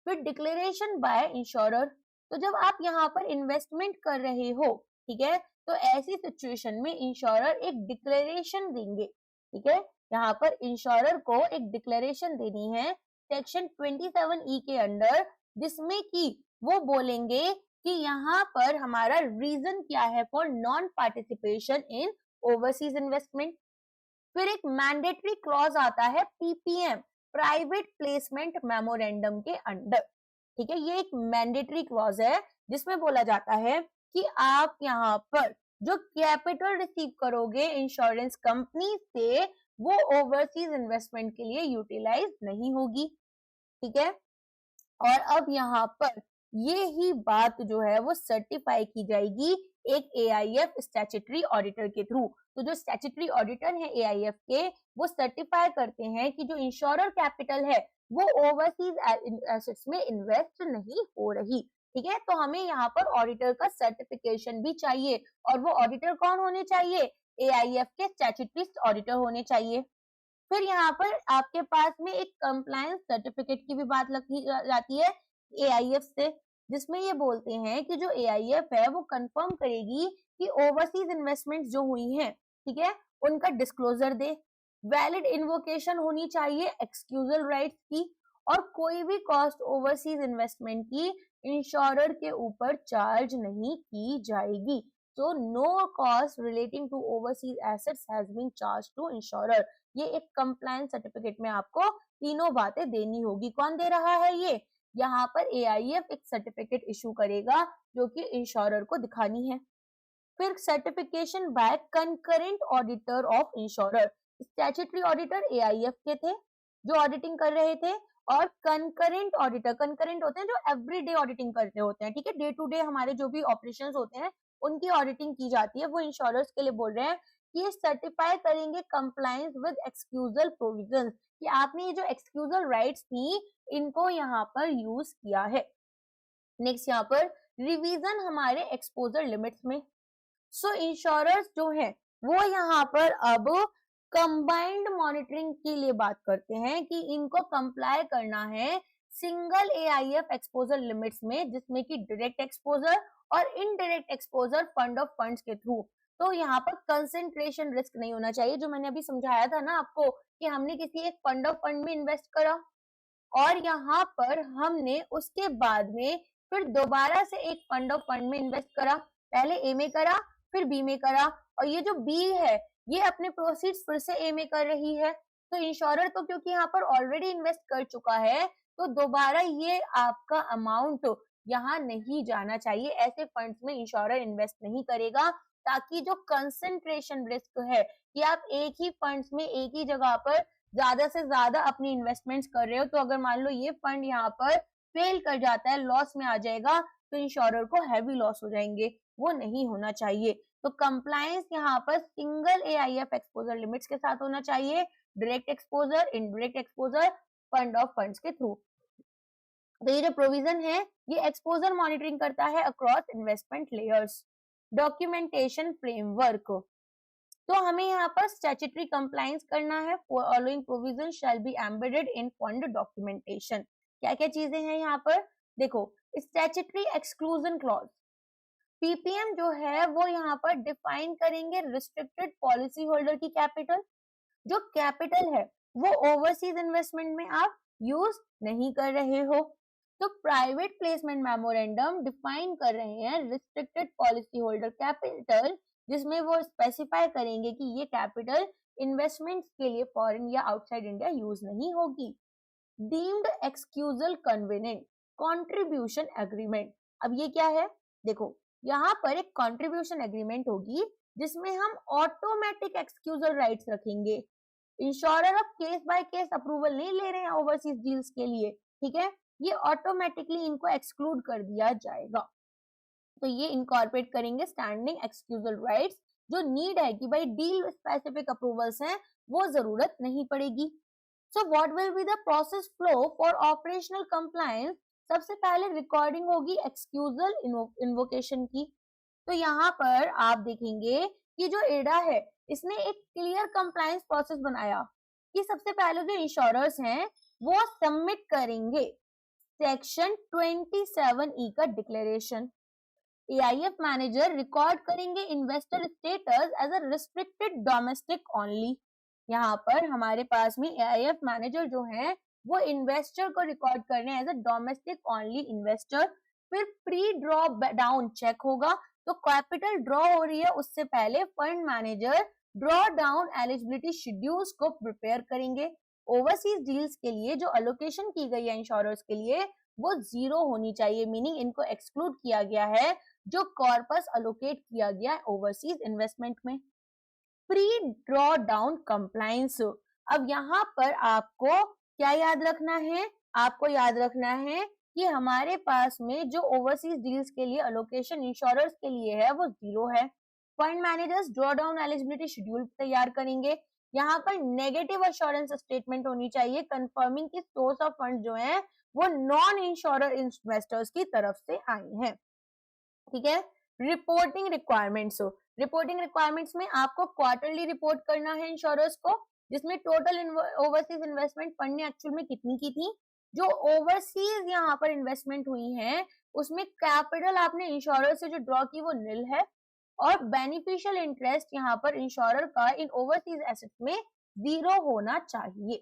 फिर डिक्लेरेशन बाय इंश्योरर, तो जब आप यहाँ पर इन्वेस्टमेंट कर रहे हो, ठीक है, तो ऐसी सिचुएशन में इंश्योरर एक डिक्लेरेशन देंगे, ठीक है, यहाँ पर इंश्योरर को एक डिक्लेरेशन देनी है सेक्शन 27E के अंडर, जिसमें कि वो बोलेंगे कि यहाँ पर हमारा रीजन क्या है for non participation in overseas investment. फिर एक मैंडेटरी क्लॉज आता है पीपीएम, प्राइवेट प्लेसमेंट मेमोरेंडम के अंडर, ठीक है, ये एक मैंडेटरी क्लॉज है जिसमें बोला जाता है कि आप यहाँ पर जो कैपिटल रिसीव करोगे इंश्योरेंस कंपनी से वो ओवरसीज इन्वेस्टमेंट के लिए यूटिलाइज नहीं होगी, ठीक है। और अब यहाँ पर ये ही बात जो है वो सर्टिफाई की जाएगी एक एआईएफ स्टैट्यूटरी ऑडिटर के थ्रू। तो जो स्टैट्यूटरी ऑडिटर है एआईएफ के, वो सर्टिफाई करते हैं कि जो इंश्योरर कैपिटल है वो ओवरसीज एसेट्स में इन्वेस्ट नहीं हो रही। ठीक है, तो हमें यहाँ पर ऑडिटर का सर्टिफिकेशन भी चाहिए, और वो ऑडिटर कौन होने चाहिए? एआईएफ के स्टैट्यूटरी ऑडिटर होने चाहिए। फिर यहाँ पर आपके पास में एक कंप्लायंस सर्टिफिकेट की भी बात लगती जाती है एआईएफ से, जिसमें ये बोलते हैं कि जो एआईएफ है वो कंफर्म करेगी कि ओवरसीज इन्वेस्टमेंट जो हुई हैं, ठीक है, उनका डिस्क्लोजर दे, वैलिड इन्वोकेशन होनी चाहिए एक्सक्यूजल राइट्स की, और कोई भी कॉस्ट ओवरसीज इन्वेस्टमेंट की इंश्योरर के ऊपर चार्ज नहीं की जाएगी। तो no cost relating to overseas assets has been charge to insurer. ये एक कंप्लायंस सर्टिफिकेट में आपको तीनों बातें देनी होगी। कौन दे रहा है ये? यहाँ पर एआईएफ एक सर्टिफिकेट इशू करेगा जो कि इंश्योरर को दिखानी है। फिर certification by concurrent auditor of insurer. Statutory auditor AIF के थे जो ऑडिटिंग कर रहे थे, और कंकरेंट ऑडिटर, कंकरेंट होते हैं जो एवरीडे ऑडिटिंग कर रहे होते हैं। ठीक है, डे टू डे हमारे जो भी ऑपरेशंस होते हैं उनकी ऑडिटिंग की जाती है। वो इंश्योरर्स के लिए बोल रहे हैं कि ये सर्टिफाई करेंगे कंप्लायंस विद एक्सक्यूजल प्रोविजंस, कि आपने ये जो एक्सक्यूजल राइट्स थी इनको यहाँ पर यूज किया है। नेक्स्ट यहाँ पर रिवीजन हमारे एक्सपोजर लिमिट्स में। सो इंश्योरर्स जो है वो यहाँ पर अब कंबाइंड मॉनिटरिंग के लिए बात करते हैं कि इनको कंप्लाई करना है सिंगल एआईएफ एक्सपोजर लिमिट्स में, जिसमें कि डायरेक्ट एक्सपोजर और indirect exposure fund of funds के थ्रू। तो यहाँ पर कंसेंट्रेशन रिस्क नहीं होना चाहिए, जो मैंने अभी समझाया था ना आपको कि हमने किसी एक फंड ऑफ फंड में इन्वेस्ट करा और यहाँ पर हमने उसके बाद में फिर दोबारा से एक फंड ऑफ फंड में इन्वेस्ट करा, पहले ए में करा फिर बी में करा, और ये जो बी है ये अपने प्रोसीड्स फिर से ए में कर रही है। तो इंश्योरर तो क्योंकि यहाँ पर ऑलरेडी इन्वेस्ट कर चुका है, तो दोबारा ये आपका अमाउंट यहाँ नहीं जाना चाहिए। ऐसे फंड्स में इंश्योरर इन्वेस्ट नहीं करेगा, ताकि जो कंसंट्रेशन रिस्क है कि आप एक ही फंड्स में एक ही जगह पर ज्यादा से ज्यादा अपनी इन्वेस्टमेंट्स कर रहे हो, तो अगर मान लो ये फंड यहाँ पर फेल कर जाता है, लॉस में आ जाएगा, तो इंश्योरर को हैवी लॉस हो जाएंगे, वो नहीं होना चाहिए। तो कंप्लायंस यहाँ पर सिंगल एआईएफ एक्सपोजर लिमिट्स के साथ होना चाहिए, direct exposure, indirect exposure, fund of funds के थ्रू। तो ये जो प्रोविजन है ये एक्सपोजर मॉनिटरिंग करता है across investment layers. Documentation framework, तो हमें यहाँ पर स्टैट्यूटरी कंप्लायंस करना है। Following provision shall be embedded in fund documentation. क्या क्या चीजें हैं यहाँ पर? देखो, स्टैट्यूटरी एक्सक्लूजन क्लॉज, पीपीएम जो है वो यहाँ पर डिफाइन करेंगे रिस्ट्रिक्टेड पॉलिसी होल्डर की कैपिटल। जो कैपिटल है वो ओवरसीज इन्वेस्टमेंट में आप यूज नहीं कर रहे हो। तो प्राइवेट प्लेसमेंट मेमोरेंडम डिफाइन कर रहे हैं रिस्ट्रिक्टेड पॉलिसी होल्डर कैपिटल, जिसमें वो स्पेसिफाई करेंगे कि ये कैपिटल इन्वेस्टमेंट्स के लिए फॉरेन या आउटसाइड इंडिया यूज नहीं होगी। डीम्ड एक्सक्यूजल कन्वेनेंट कॉन्ट्रीब्यूशन एग्रीमेंट, अब ये क्या है? देखो, यहाँ पर एक कॉन्ट्रीब्यूशन एग्रीमेंट होगी जिसमें हम ऑटोमेटिक एक्सक्यूजल राइट्स रखेंगे। इंश्योरर अब केस बाय केस अप्रूवल नहीं ले रहे हैं ओवरसीज डील्स के लिए, ठीक है, ये ऑटोमेटिकली इनको एक्सक्लूड कर दिया जाएगा। तो ये इनकॉर्पोरेट करेंगे स्टैंडिंग एक्सक्यूजल राइट्स, जो नीड है कि भाई डील स्पेसिफिक अप्रूवल्स हैं वो जरूरत नहीं पड़ेगी। So what will be the process flow for operational compliance? सबसे पहले रिकॉर्डिंग होगी एक्सक्यूजल इन्वोकेशन की। तो यहाँ पर आप देखेंगे कि जो एडा है इसने एक क्लियर कंप्लायंस प्रोसेस बनाया कि सबसे पहले जो इंश्योरर्स हैं वो सबमिट करेंगे सेक्शन 27E का डिक्लेरेशन। एआईएफ मैनेजर रिकॉर्ड करेंगे investor status as a restricted domestic only. यहाँ पर हमारे पास में एआईएफ मैनेजर जो है वो इन्वेस्टर को रिकॉर्ड कर रहे हैं as a domestic only investor. फिर प्री ड्रॉ डाउन चेक होगा, तो कैपिटल ड्रॉ हो रही है उससे पहले fund manager draw down eligibility schedules को प्रिपेयर करेंगे। ओवरसीज डील्स के लिए जो अलोकेशन की गई है इंश्योरर्स के लिए वो 0 होनी चाहिए, मीनिंग इनको एक्सक्लूड किया गया है जो कॉर्पस अलोकेट किया गया है ओवरसीज इन्वेस्टमेंट में। प्री ड्रॉ डाउन कंप्लायंस, अब यहाँ पर आपको क्या याद रखना है? आपको याद रखना है कि हमारे पास में जो ओवरसीज डील्स के लिए अलोकेशन इंश्योरर्स के लिए है वो 0 है। Fund managers draw down eligibility schedule तैयार करेंगे। यहाँ पर नेगेटिव अश्योरेंस स्टेटमेंट होनी चाहिए कंफर्मिंग की सोर्स ऑफ फंड जो है वो नॉन इंश्योरर इन्वेस्टर्स की तरफ से आए हैं। ठीक है। रिपोर्टिंग रिक्वायरमेंट्स, रिपोर्टिंग रिक्वायरमेंट्स में आपको क्वार्टरली रिपोर्ट करना है इंश्योरर्स को, जिसमें टोटल ओवरसीज इन्वेस्टमेंट फंड ने एक्चुअल में कितनी की थी, जो ओवरसीज यहाँ पर इन्वेस्टमेंट हुई है उसमें कैपिटल आपने इंश्योरर से जो ड्रॉ की वो नील है, और बेनिफिशियल इंटरेस्ट यहाँ पर इंश्योरर का इन ओवरसीज एसेट्स में 0 होना चाहिए।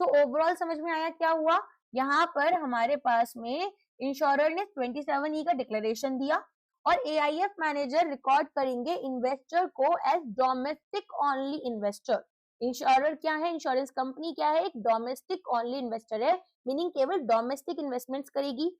तो ओवरऑल समझ में आया क्या हुआ। यहाँ पर हमारे पास में इंश्योरर ने 27E का डिक्लेरेशन दिया और एआईएफ मैनेजर रिकॉर्ड करेंगे इन्वेस्टर को as domestic only investor. Insurer क्या है, इंश्योरेंस कंपनी क्या है, एक डोमेस्टिक ओनली इन्वेस्टर है, मीनिंग केवल डोमेस्टिक इन्वेस्टमेंट्स करेगी।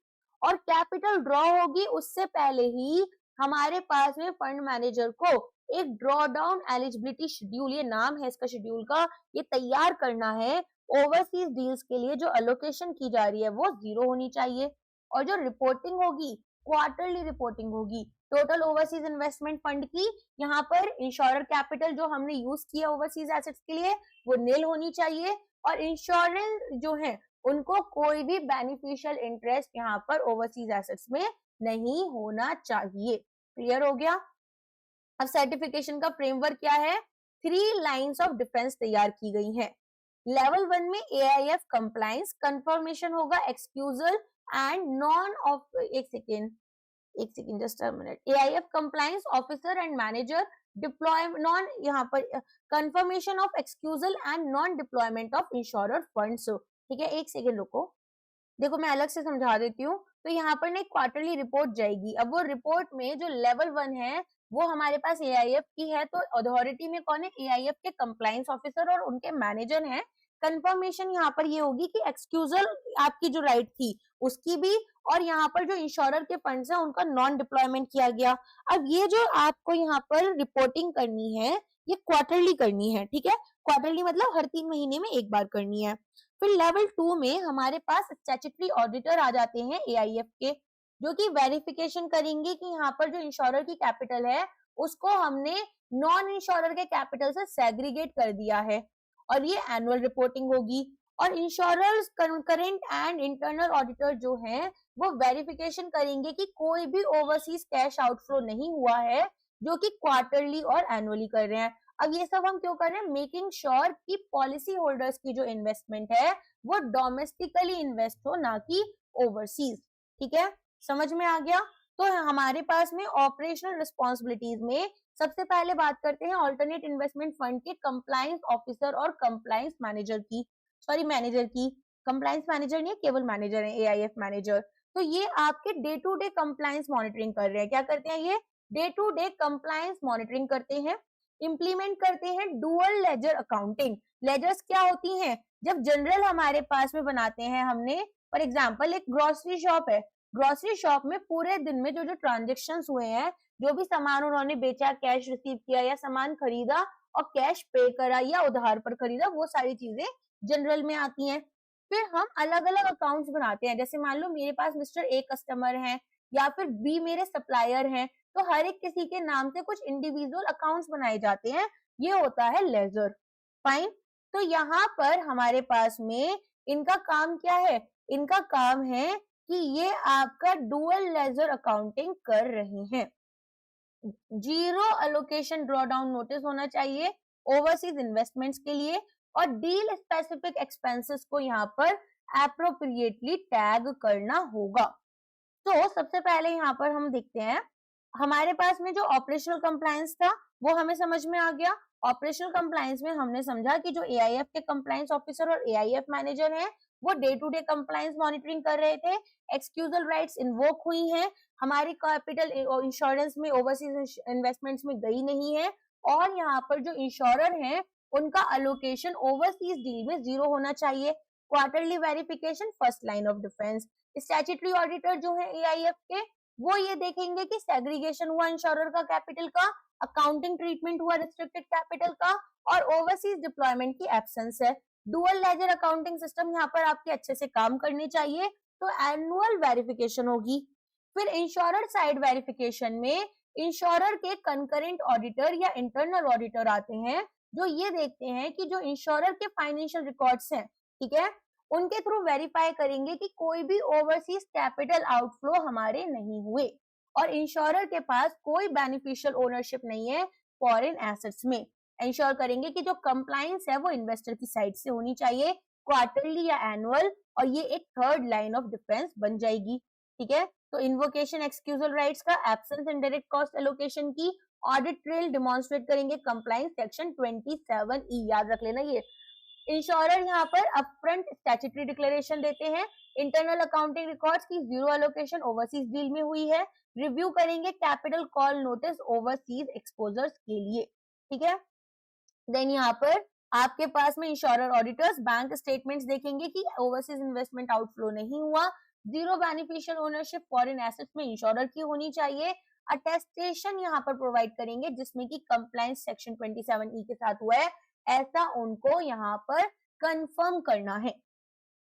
और कैपिटल ड्रॉ होगी उससे पहले ही हमारे पास में फंड मैनेजर को एक ड्रॉ डाउन एलिजिबिलिटी शेड्यूल, ये नाम है इसका शेड्यूल का, ये तैयार करना है। ओवरसीज डील्स के लिए जो अलोकेशन की जा रही है वो 0 होनी चाहिए, और जो रिपोर्टिंग होगी क्वार्टरली रिपोर्टिंग होगी टोटल ओवरसीज इन्वेस्टमेंट फंड की। यहाँ पर इंश्योरर कैपिटल जो हमने यूज किया ओवरसीज एसेट्स के लिए वो नील होनी चाहिए, और इंश्योरेंस जो है उनको कोई भी बेनिफिशियल इंटरेस्ट यहाँ पर ओवरसीज एसेट्स में नहीं होना चाहिए। क्लियर हो गया। अब सर्टिफिकेशन का फ्रेमवर्क क्या है, 3 लाइंस ऑफ डिफेंस तैयार की गई है। लेवल 1 में एआईएफ कंप्लायंस कंफर्मेशन होगा एक्सक्यूजल एंड नॉन ऑफ एक second just a minute, AIF compliance officer and manager deploy non, यहाँ पर confirmation of excusal and non deployment of insurer funds. ठीक है, एक सेकेंड रुको, देखो मैं अलग से समझा देती हूँ। तो यहाँ पर ना क्वार्टरली रिपोर्ट जाएगी, अब वो रिपोर्ट में जो लेवल 1 है वो हमारे पास एआईएफ की है, तो अथॉरिटी में कौन है, एआईएफ के कंप्लायंस ऑफिसर और उनके मैनेजर हैं। कंफर्मेशन यहाँ पर ये होगी कि एक्सक्यूजल आपकी जो राइट थी उसकी भी, और यहाँ पर जो इंश्योरर के फंड्स है उनका नॉन डिप्लॉयमेंट किया गया। अब ये जो आपको यहाँ पर रिपोर्टिंग करनी है ये क्वार्टरली करनी है। ठीक है, क्वार्टरली मतलब हर 3 महीने में एक बार करनी है। फिर लेवल 2 में हमारे पास स्टैट्यूटरी ऑडिटर आ जाते हैं एआईएफ के, जो कि वेरिफिकेशन करेंगे कि यहाँ पर जो इंश्योरर की कैपिटल है उसको हमने नॉन इंश्योरर के कैपिटल से सेग्रीगेट कर दिया है, और ये एनुअल रिपोर्टिंग होगी। और insurers current and internal auditor जो हैं वो वेरिफिकेशन करेंगे कि कोई भी ओवरसीज कैश आउटफ्लो नहीं हुआ है, जो कि क्वार्टरली और एनुअली कर रहे हैं। अब ये सब हम क्यों कर रहे हैं, मेकिंग श्योर कि पॉलिसी होल्डर्स की जो इन्वेस्टमेंट है वो डोमेस्टिकली इन्वेस्ट हो, ना कि ओवरसीज। ठीक है, समझ में आ गया। तो हमारे पास में ऑपरेशनल रिस्पॉन्सिबिलिटीज में सबसे पहले बात करते हैं ऑल्टरनेट इन्वेस्टमेंट फंड के कंप्लायंस ऑफिसर और कंप्लायंस मैनेजर की, सॉरी मैनेजर की, कंप्लायंस मैनेजर नहीं है, केवल मैनेजर है, एआईएफ मैनेजर। तो ये आपके day to day compliance monitoring कर रहे हैं। क्या करते हैं, ये day to day compliance monitoring करते हैं। इंप्लीमेंट करते हैं डुअल लेजर अकाउंटिंग। लेजर्स क्या होती हैं, जब जनरल हमारे पास में बनाते हैं हमने, फॉर एग्जांपल एक ग्रोसरी शॉप है, ग्रोसरी शॉप में पूरे दिन में जो जो ट्रांजेक्शन्स हुए हैं, जो भी सामान उन्होंने बेचा, कैश रिसीव किया या सामान खरीदा और कैश पे करा या उधार पर खरीदा, वो सारी चीजें जनरल में आती हैं। फिर हम अलग अलग अकाउंट्स बनाते हैं, जैसे मान लो मेरे पास मिस्टर ए कस्टमर है या फिर बी मेरे सप्लायर हैं, तो हर एक किसी के नाम से कुछ इंडिविजुअल अकाउंट्स बनाए जाते हैं, ये होता है लेजर। फाइन। तो यहाँ पर हमारे पास में इनका काम क्या है, इनका काम है कि ये आपका डुअल लेजर अकाउंटिंग कर रहे हैं। 0 अलोकेशन ड्रॉ डाउन नोटिस होना चाहिए ओवरसीज इन्वेस्टमेंट्स के लिए, और डील स्पेसिफिक एक्सपेंसेस को यहाँ पर एप्रोप्रिएटली टैग करना होगा। तो सबसे पहले यहाँ पर हम देखते हैं, हमारे पास में जो ऑपरेशनल कंप्लायंस था वो हमें समझ में आ गया। ऑपरेशनल कंप्लायंस में हमने समझा कि जो एआईएफ के कंप्लायंस ऑफिसर और एआईएफ मैनेजर हैं वो day to day compliance monitoring कर रहे थे, एक्सक्यूजल राइट्स इन्वोक हुई हैं, हमारी कैपिटल इंश्योरेंस में ओवरसीज इन्वेस्टमेंट्स में गई नहीं है, और यहाँ पर जो इंश्योरर हैं उनका अलोकेशन ओवरसीज डील में 0 होना चाहिए। Quarterly verification first line of defence. Statutory auditor जो है एआईएफ के, वो ये देखेंगे कि सेग्रीगेशन हुआ इंश्योरर का कैपिटल का, अकाउंटिंग ट्रीटमेंट हुआ रिस्ट्रिक्टेड कैपिटल का, और ओवरसीज डिप्लॉयमेंट की एब्सेंस है। डुअल लेजर अकाउंटिंग सिस्टम यहाँ पर आपके अच्छे से काम करनी चाहिए, तो एनुअल वेरिफिकेशन होगी। फिर इंश्योरर साइड वेरिफिकेशन में इंश्योरर के कंकरेंट ऑडिटर या इंटरनल ऑडिटर आते हैं, जो ये देखते हैं कि जो इंश्योरर के फाइनेंशियल रिकॉर्ड्स हैं, ठीक है, उनके थ्रू वेरीफाई करेंगे कि कोई भी ओवरसीज कैपिटल आउटफ्लो हमारे नहीं हुए और इंश्योरर के पास कोई बेनिफिशियल ओनरशिप नहीं है फॉरेन एसेट्स में। इंश्योर करेंगे कि जो कंप्लायंस है वो इन्वेस्टर की साइड से होनी चाहिए, क्वार्टरली या एनुअल, और ये एक थर्ड लाइन ऑफ डिफेंस बन जाएगी। ठीक है, तो इन्वोकेशन एक्सक्यूजल राइट्स का, absence in direct cost allocation की, ऑडिट ट्रेल डिमॉन्स्ट्रेट करेंगे, कंप्लायंस सेक्शन 27E, याद रख लेना ये। इंश्योरर यहाँ पर अपफ्रंट स्टैट्यूटरी डिक्लेरेशन देते हैं, इंटरनल अकाउंटिंग रिकॉर्ड्स की जीरो एलोकेशन ओवरसीज डील में हुई है, रिव्यू करेंगे capital call notice overseas exposures के लिए। ठीक है, देन यहाँ पर आपके पास में इंश्योरर ऑडिटर्स बैंक स्टेटमेंट्स देखेंगे कि ओवरसीज इन्वेस्टमेंट आउटफ्लो नहीं हुआ, zero beneficial ownership foreign assets में इंश्योरर की होनी चाहिए, अटेस्टेशन यहाँ पर प्रोवाइड करेंगे जिसमें कि कंप्लायंस सेक्शन 27E के साथ हुआ है, ऐसा उनको यहाँ पर कंफर्म करना है।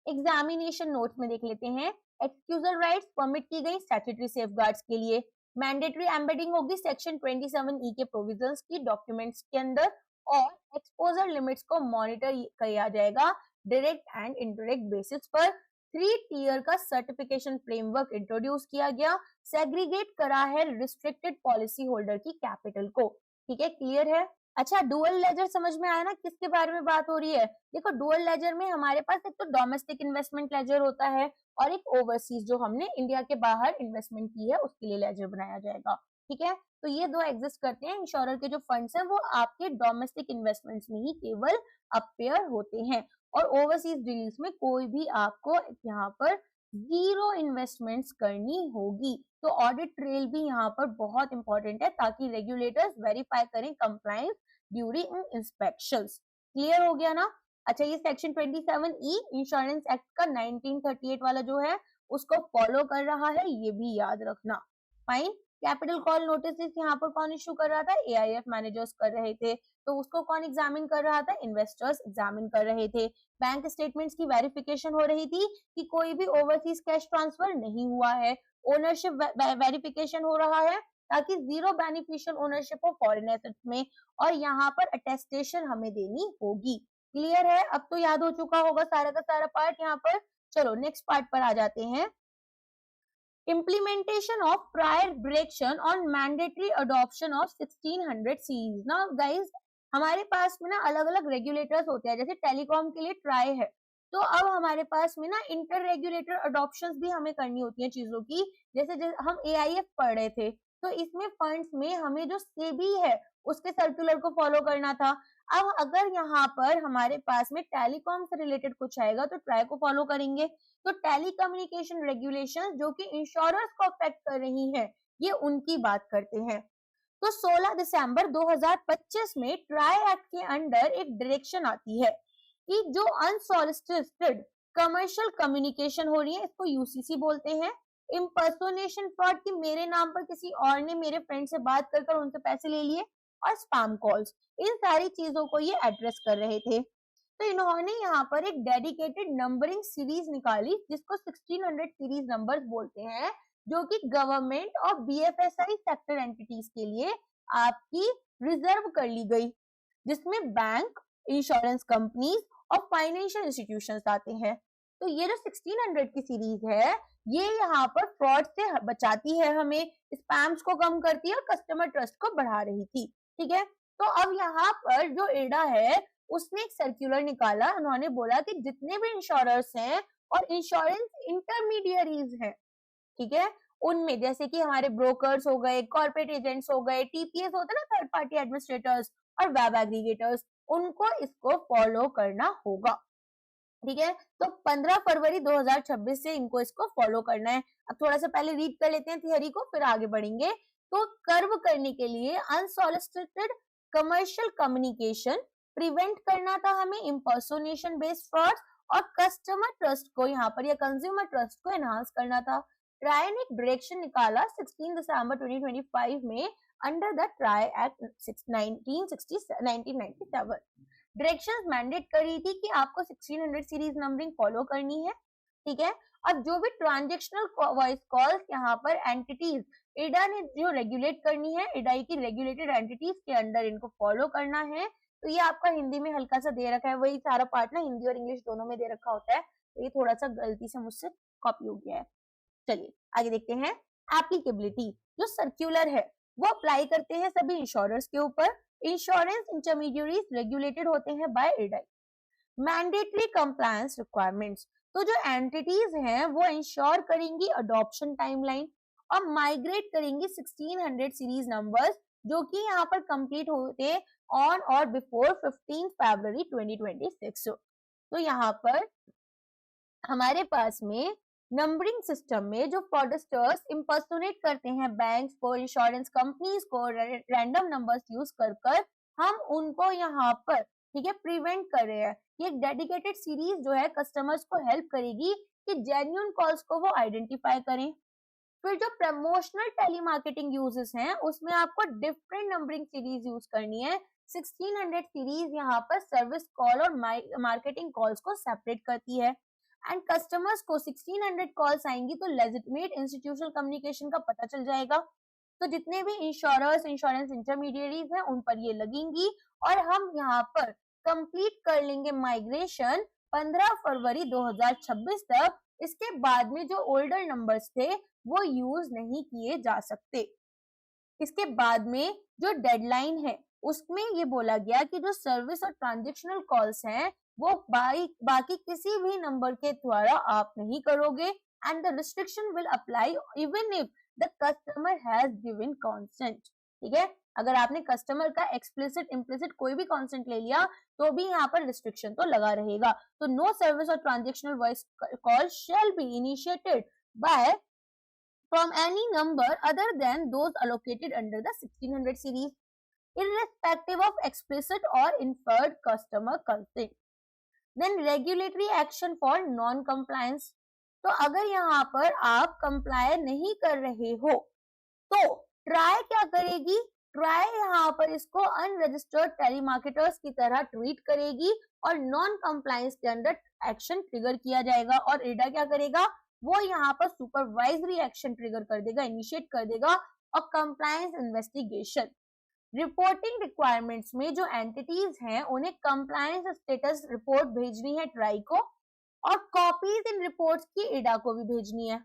एग्जामिनेशन नोट्स में देख लेते हैं, एक्सक्यूजल राइट्स परमिट की गई स्टैट्यूटरी सेफगार्ड्स के लिए, मैंडेटरी एम्बेडिंग होगी सेक्शन 27E के प्रोविजंस की डॉक्यूमेंट्स के अंदर, और एक्सपोजर लिमिट्स को मॉनिटर किया जाएगा डायरेक्ट एंड इनडायरेक्ट बेसिस पर। 3 टियर का सर्टिफिकेशन फ्रेमवर्क इंट्रोड्यूस किया गया, सेग्रीगेट करा है रिस्ट्रिक्टेड पॉलिसी होल्डर की कैपिटल को। ठीक है, क्लियर है। अच्छा, डुअल लेजर समझ में आया ना, किसके बारे में बात हो रही है? देखो, डुअल लेजर में हमारे पास एक तो डोमेस्टिक इन्वेस्टमेंट लेजर होता है और एक ओवरसीज जो हमने इंडिया के बाहर इन्वेस्टमेंट की है उसके लिए लेजर बनाया जाएगा। ठीक है, तो ये दो एग्जिस्ट करते हैं। इंश्योरर के जो फंड्स हैं वो आपके डोमेस्टिक इन्वेस्टमेंट्स में ही केवल अपेयर होते हैं और ओवरसीज डील्स में कोई भी आपको यहाँ पर जीरो इन्वेस्टमेंट्स करनी होगी। तो ऑडिट ट्रेल भी यहाँ पर बहुत इंपॉर्टेंट है ताकि रेगुलेटर्स वेरीफाई करें कंप्लायंस ड्यूरिंग इंस्पेक्शंस। क्लियर हो गया ना? अच्छा, ये सेक्शन 27E इंश्योरेंस एक्ट का 1938 वाला जो है उसको फॉलो कर रहा है, ये भी याद रखना। फाइन। कैपिटल कॉल नोटिस यहाँ पर कौन इश्यू कर रहा था? AIF मैनेजर्स कर रहे थे, तो उसको कौन एग्जामिन कर रहा था? इन्वेस्टर्स एग्जामिन कर रहे थे। बैंक स्टेटमेंट्स की वेरिफिकेशन हो रही थी कि कोई भी ओवरसीज कैश ट्रांसफर नहीं हुआ है, ओनरशिप वेरिफिकेशन हो रहा है ताकि जीरो बेनिफिशियल ओनरशिप हो फॉरेन एसेट्स में, और यहाँ पर अटेस्टेशन हमें देनी होगी। क्लियर है? अब तो याद हो चुका होगा सारा का सारा पार्ट यहाँ पर। चलो नेक्स्ट पार्ट पर आ जाते हैं। Implementation of prior direction on mandatory adoption of 1600 series। Now guys, हमारे पास में ना अलग अलग रेगुलेटर्स होते हैं, जैसे टेलीकॉम के लिए ट्राई है, तो अब हमारे पास में ना इंटर रेगुलेटर अडॉप्शंस भी हमें करनी होती है चीजों की। जैसे हम AIF पढ़ रहे थे, तो इसमें फंड्स में हमें जो सेबी है उसके सर्कुलर को फॉलो करना था। अब अगर यहाँ पर हमारे पास में टेलीकॉम से रिलेटेड कुछ आएगा तो ट्राई को फॉलो करेंगे। तो टेलीकम्युनिकेशन रेगुलेशंस जो कि इंश्योरर्स को अफेक्ट कर रही हैं, ये उनकी बात करते हैं। तो 16 दिसंबर 2025 में ट्राई एक्ट के अंडर एक डायरेक्शन आती है कि जो अनसॉलिसिटेड कमर्शियल कम्युनिकेशन हो रही है, इसको UCC बोलते हैं। इम्पर्सोनेशन फ्रॉड की मेरे नाम पर किसी और ने मेरे फ्रेंड से बात कर उनसे पैसे ले लिए, और स्पैम कॉल्स, इन सारी चीजों को ये एड्रेस कर रहे थे। तो इन्होंने यहाँ पर एक डेडिकेटेड नंबरिंग सीरीज निकाली जिसको 1600 सीरीज नंबर्स बोलते हैं, जो कि गवर्नमेंट और BFSI सेक्टर एंटिटीज के लिए आपकी रिजर्व कर ली गई, जिसमें बैंक, इंश्योरेंस कंपनीज और फाइनेंशियल इंस्टीट्यूशंस आते हैं। तो ये जो 1600 की सीरीज है, ये यहाँ पर फ्रॉड से बचाती है हमें, स्पैम्स को कम करती है और कस्टमर ट्रस्ट को बढ़ा रही थी। ठीक है, तो अब यहाँ पर जो IRDA है उसने एक सर्कुलर निकाला। उन्होंने बोला कि जितने भी इंश्योरर्स हैं और इंश्योरेंस इंटरमीडियरीज हैं, ठीक है, उनमें जैसे कि हमारे ब्रोकर्स हो गए, कॉर्पोरेट एजेंट्स हो गए, TPS होते हैं ना, थर्ड पार्टी एडमिनिस्ट्रेटर्स, और वेब एग्रीगेटर्स, उनको इसको फॉलो करना होगा। ठीक है, तो 15 फरवरी 2026 से इनको इसको फॉलो करना है। अब थोड़ा सा पहले रीड कर लेते हैं थियरी को, फिर आगे बढ़ेंगे। तो कर्व करने के लिए अनसॉलिसिटेड कमर्शियल कम्युनिकेशन प्रिवेंट करना था हमें, इम्पर्सोनेशन बेस्ड फ्रॉड, और कस्टमर ट्रस्ट को यहाँ पर या कंज्यूमर ट्रस्ट को एनहांस करना था। ट्राई ने एक डायरेक्शन निकाला 16 दिसंबर 2025 में under the try act 1997। Directions mandate कर रही थी कि आपको 1600 सीरीज नंबरिंग फॉलो करनी है। ठीक है, अब जो भी ट्रांजेक्शनल वॉइस कॉल्स यहाँ पर एंटिटीज एडा ने जो रेगुलेट करनी है, एडाई की रेगुलेटेड एंटिटीज के अंडर इनको फॉलो करना है। तो ये आपका हिंदी में हल्का सा दे रखा है, वही सारा पार्ट ना हिंदी और इंग्लिश दोनों में दे रखा होता है, तो ये थोड़ा सा गलती से मुझसे कॉपी हो गया है। चलिए आगे देखते हैं। एप्लीकेबिलिटी जो सर्क्यूलर है वो अप्लाई करते हैं सभी इंश्योरर्स के ऊपर। इंश्योरेंस इंटरमीडियरीज रेगुलेटेड होते हैं बाय एडाई। मैंडेटरी कंप्लायंस रिक्वायरमेंट्स, तो जो एंटिटीज हैं वो इंश्योर करेंगी अडॉप्शन टाइमलाइन और माइग्रेट करेंगी 1600 सीरीज नंबर्स जो कि यहाँ पर कंप्लीट होते ऑन और बिफोर 15 फरवरी 2026। तो यहाँ पर हमारे पास में नंबरिंग सिस्टम में जो फ्रॉडस्टर्स इंपर्सोनेट करते हैं बैंक्स को, इंश्योरेंस कंपनीज को रैंडम नंबर्स यूज कर हम उनको यहाँ पर ठीक है प्रिवेंट कर रहे हैं। ये एक डेडिकेटेड सीरीज जो है कस्टमर्स को हेल्प करेगी कि जेन्युइन कॉल्स को वो आइडेंटिफाई करें। फिर जो प्रमोशनल टेलीमार्केटिंग यूजेस हैं उसमें आपको डिफरेंट नंबरिंग सीरीज यूज करनी है। 1600 सीरीज यहाँ पर सर्विस कॉल और मार्केटिंग कॉल्स को सेपरेट करती है एंड कस्टमर्स को 1600 कॉल्स आएंगी तो लेजिटिमेट इंस्टीट्यूशनल कम्युनिकेशन का पता चल जाएगा। तो जितने भी इंश्योरर्स, इंश्योरेंस इंटरमीडियरीज हैं उन पर ये लगेंगी और हम यहाँ पर कंप्लीट कर लेंगे माइग्रेशन 15 फरवरी 2026 तक। इसके बाद में जो ओल्डर नंबर्स थे वो यूज नहीं किए जा सकते। इसके बाद में जो डेडलाइन है उसमें ये बोला गया कि जो सर्विस और ट्रांजेक्शनल कॉल्स हैं वो बाकी किसी भी नंबर के द्वारा आप नहीं करोगे and the restriction will apply even if the customer has given consent. ठीक है, अगर आपने कस्टमर का एक्सप्लिसिट इम्प्लिसिट कोई भी कंसेंट ले लिया तो भी यहाँ पर रिस्ट्रिक्शन तो लगा रहेगा। तो नो सर्विस और transactional voice call shall be initiated by from any number other than those allocated under the 1600 series, irrespective of explicit or inferred customer consent. Then regulatory action for non-compliance. तो अगर यहाँ पर आप कंप्लाई नहीं कर रहे हो तो ट्राई क्या करेगी, ट्राई यहाँ पर इसको अनरजिस्टर्ड टेलीमार्केटर्स की तरह ट्रीट करेगी और नॉन कंप्लायंस के अंडर एक्शन ट्रिगर किया जाएगा और एडा क्या करेगा, वो यहाँ पर सुपरवाइजरी एक्शन ट्रिगर कर देगा, इनिशिएट कर देगा और कंप्लायंस इन्वेस्टिगेशन। रिपोर्टिंग रिक्वायरमेंट्स में जो एंटिटीज हैं उन्हें कंप्लायंस स्टेटस रिपोर्ट भेजनी है ट्राई को और कॉपीज इन रिपोर्ट्स की एडा को भी भेजनी है।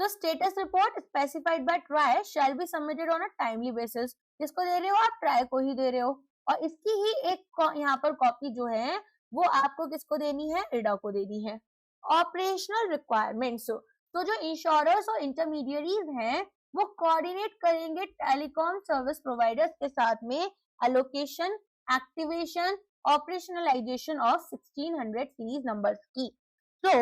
तो status report specified by try shall be submitted on a timely basis. जिसको दे रहे हो आप ट्राई को ही दे रहे हो और इसकी ही एक यहाँ पर कॉपी जो है वो आपको किसको देनी है, एडा को देनी है। ऑपरेशनल रिक्वायरमेंट्स, तो जो इंश्योरर्स और इंटरमीडियरीज हैं वो कोऑर्डिनेट करेंगे टेलीकॉम सर्विस प्रोवाइडर्स के साथ में allocation, activation, operationalisation of 1600 series numbers की। तो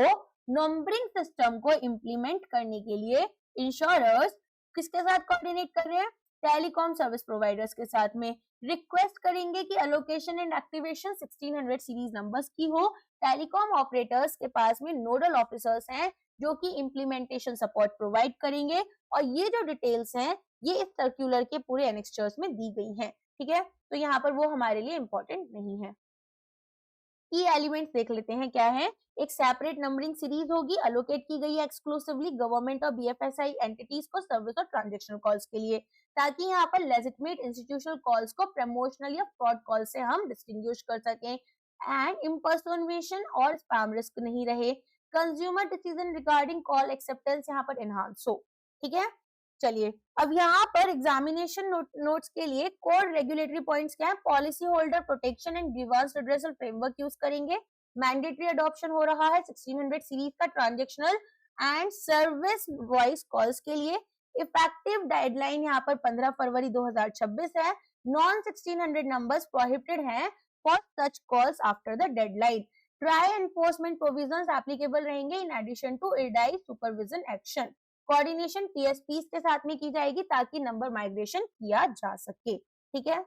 नंबरिंग सिस्टम को इंप्लीमेंट करने के लिए इंश्योरर्स किसके साथ कोऑर्डिनेट कर रहे हैं, टेलीकॉम सर्विस प्रोवाइडर्स के साथ में रिक्वेस्ट करेंगे कि allocation and activation 1600 series numbers की हो। टेलीकॉम ऑपरेटर्स के पास में नोडल ऑफिसर्स हैं जो कि इंप्लीमेंटेशन सपोर्ट प्रोवाइड करेंगे और ये जो डिटेल्स हैं ये इस सर्कुलर के पूरे एनेक्स्चर्स में दी गई हैं। ठीक है, तो यहाँ पर वो हमारे लिए इंपॉर्टेंट नहीं है। की एलिमेंट्स देख लेते हैं क्या है। एक सेपरेट नंबरिंग सीरीज होगी, अलोकेट की गई है एक्सक्लूसिवली गवर्नमेंट और बीएफएसआई एंटिटीज को सर्विस और ट्रांजैक्शनल कॉल्स के लिए, ताकि यहाँ पर लेजिटिमेट इंस्टीट्यूशनल कॉल्स को प्रमोशनल या फ्रॉड कॉल से हम डिस्टिंग्विश कर सकें एंड इम्पर्सोनेशन और स्पैम रिस्क नहीं रहे। Consumer decision regarding call acceptance यहाँ पर एनहांस हो। ठीक है, चलिए अब यहाँ पर एग्जामिनेशन नोट्स के लिए कोर रेगुलेटरी पॉइंट्स क्या है, policy holder protection and grievance redressal framework use करेंगे। मैंडेटरी अडॉप्शन हो रहा है 1600 सीरीज का transactional and service voice calls के लिए। इफेक्टिव डेडलाइन यहाँ पर 15 फरवरी 2026 है। नॉन 1600 नंबर्स प्रोहिबिटेड हैं for such calls after the deadline. TRAI enforcement provisions applicable रहेंगे in addition to adai supervision action. Coordination TSPs के साथ में की जाएगी ताकि नंबर माइग्रेशन किया जा सके। ठीक है,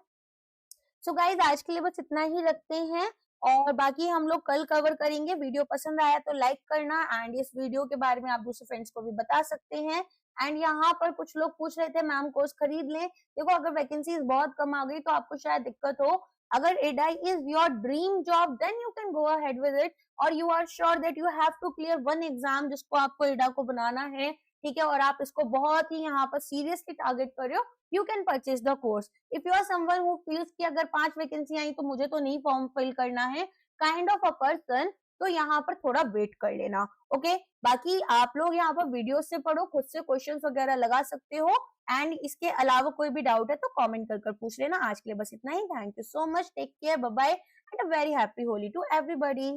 सो गाइज आज के लिए बस इतना ही रखते हैं और बाकी हम लोग कल कवर करेंगे। वीडियो पसंद आया तो लाइक करना एंड इस वीडियो के बारे में आप दूसरे फ्रेंड्स को भी बता सकते हैं। एंड यहाँ पर कुछ लोग पूछ रहे थे मैम कोर्स खरीद लें। देखो अगर वैकेंसीज बहुत कम आ गई तो आपको शायद दिक्कत हो। अगर adai is your dream job then you can go ahead with it, और you are sure that you have to clear one exam जिसको आपको एडा को बनाना है, ठीक है, और आप इसको बहुत ही यहाँ पर सीरियसली टारगेट कर रहे हो, you can purchase the course. If you are someone who feels कि अगर 5 वैकेंसी आई तो मुझे तो नहीं फॉर्म फिल करना है, काइंड ऑफ अ पर्सन, तो यहाँ पर थोड़ा वेट कर लेना। ओके, बाकी आप लोग यहाँ पर वीडियो से पढ़ो, खुद से क्वेश्चंस वगैरह लगा सकते हो, एंड इसके अलावा कोई भी डाउट है तो कमेंट कर पूछ लेना। आज के लिए बस इतना ही। Thank you so much, take care, bye bye, and a very happy Holi to everybody.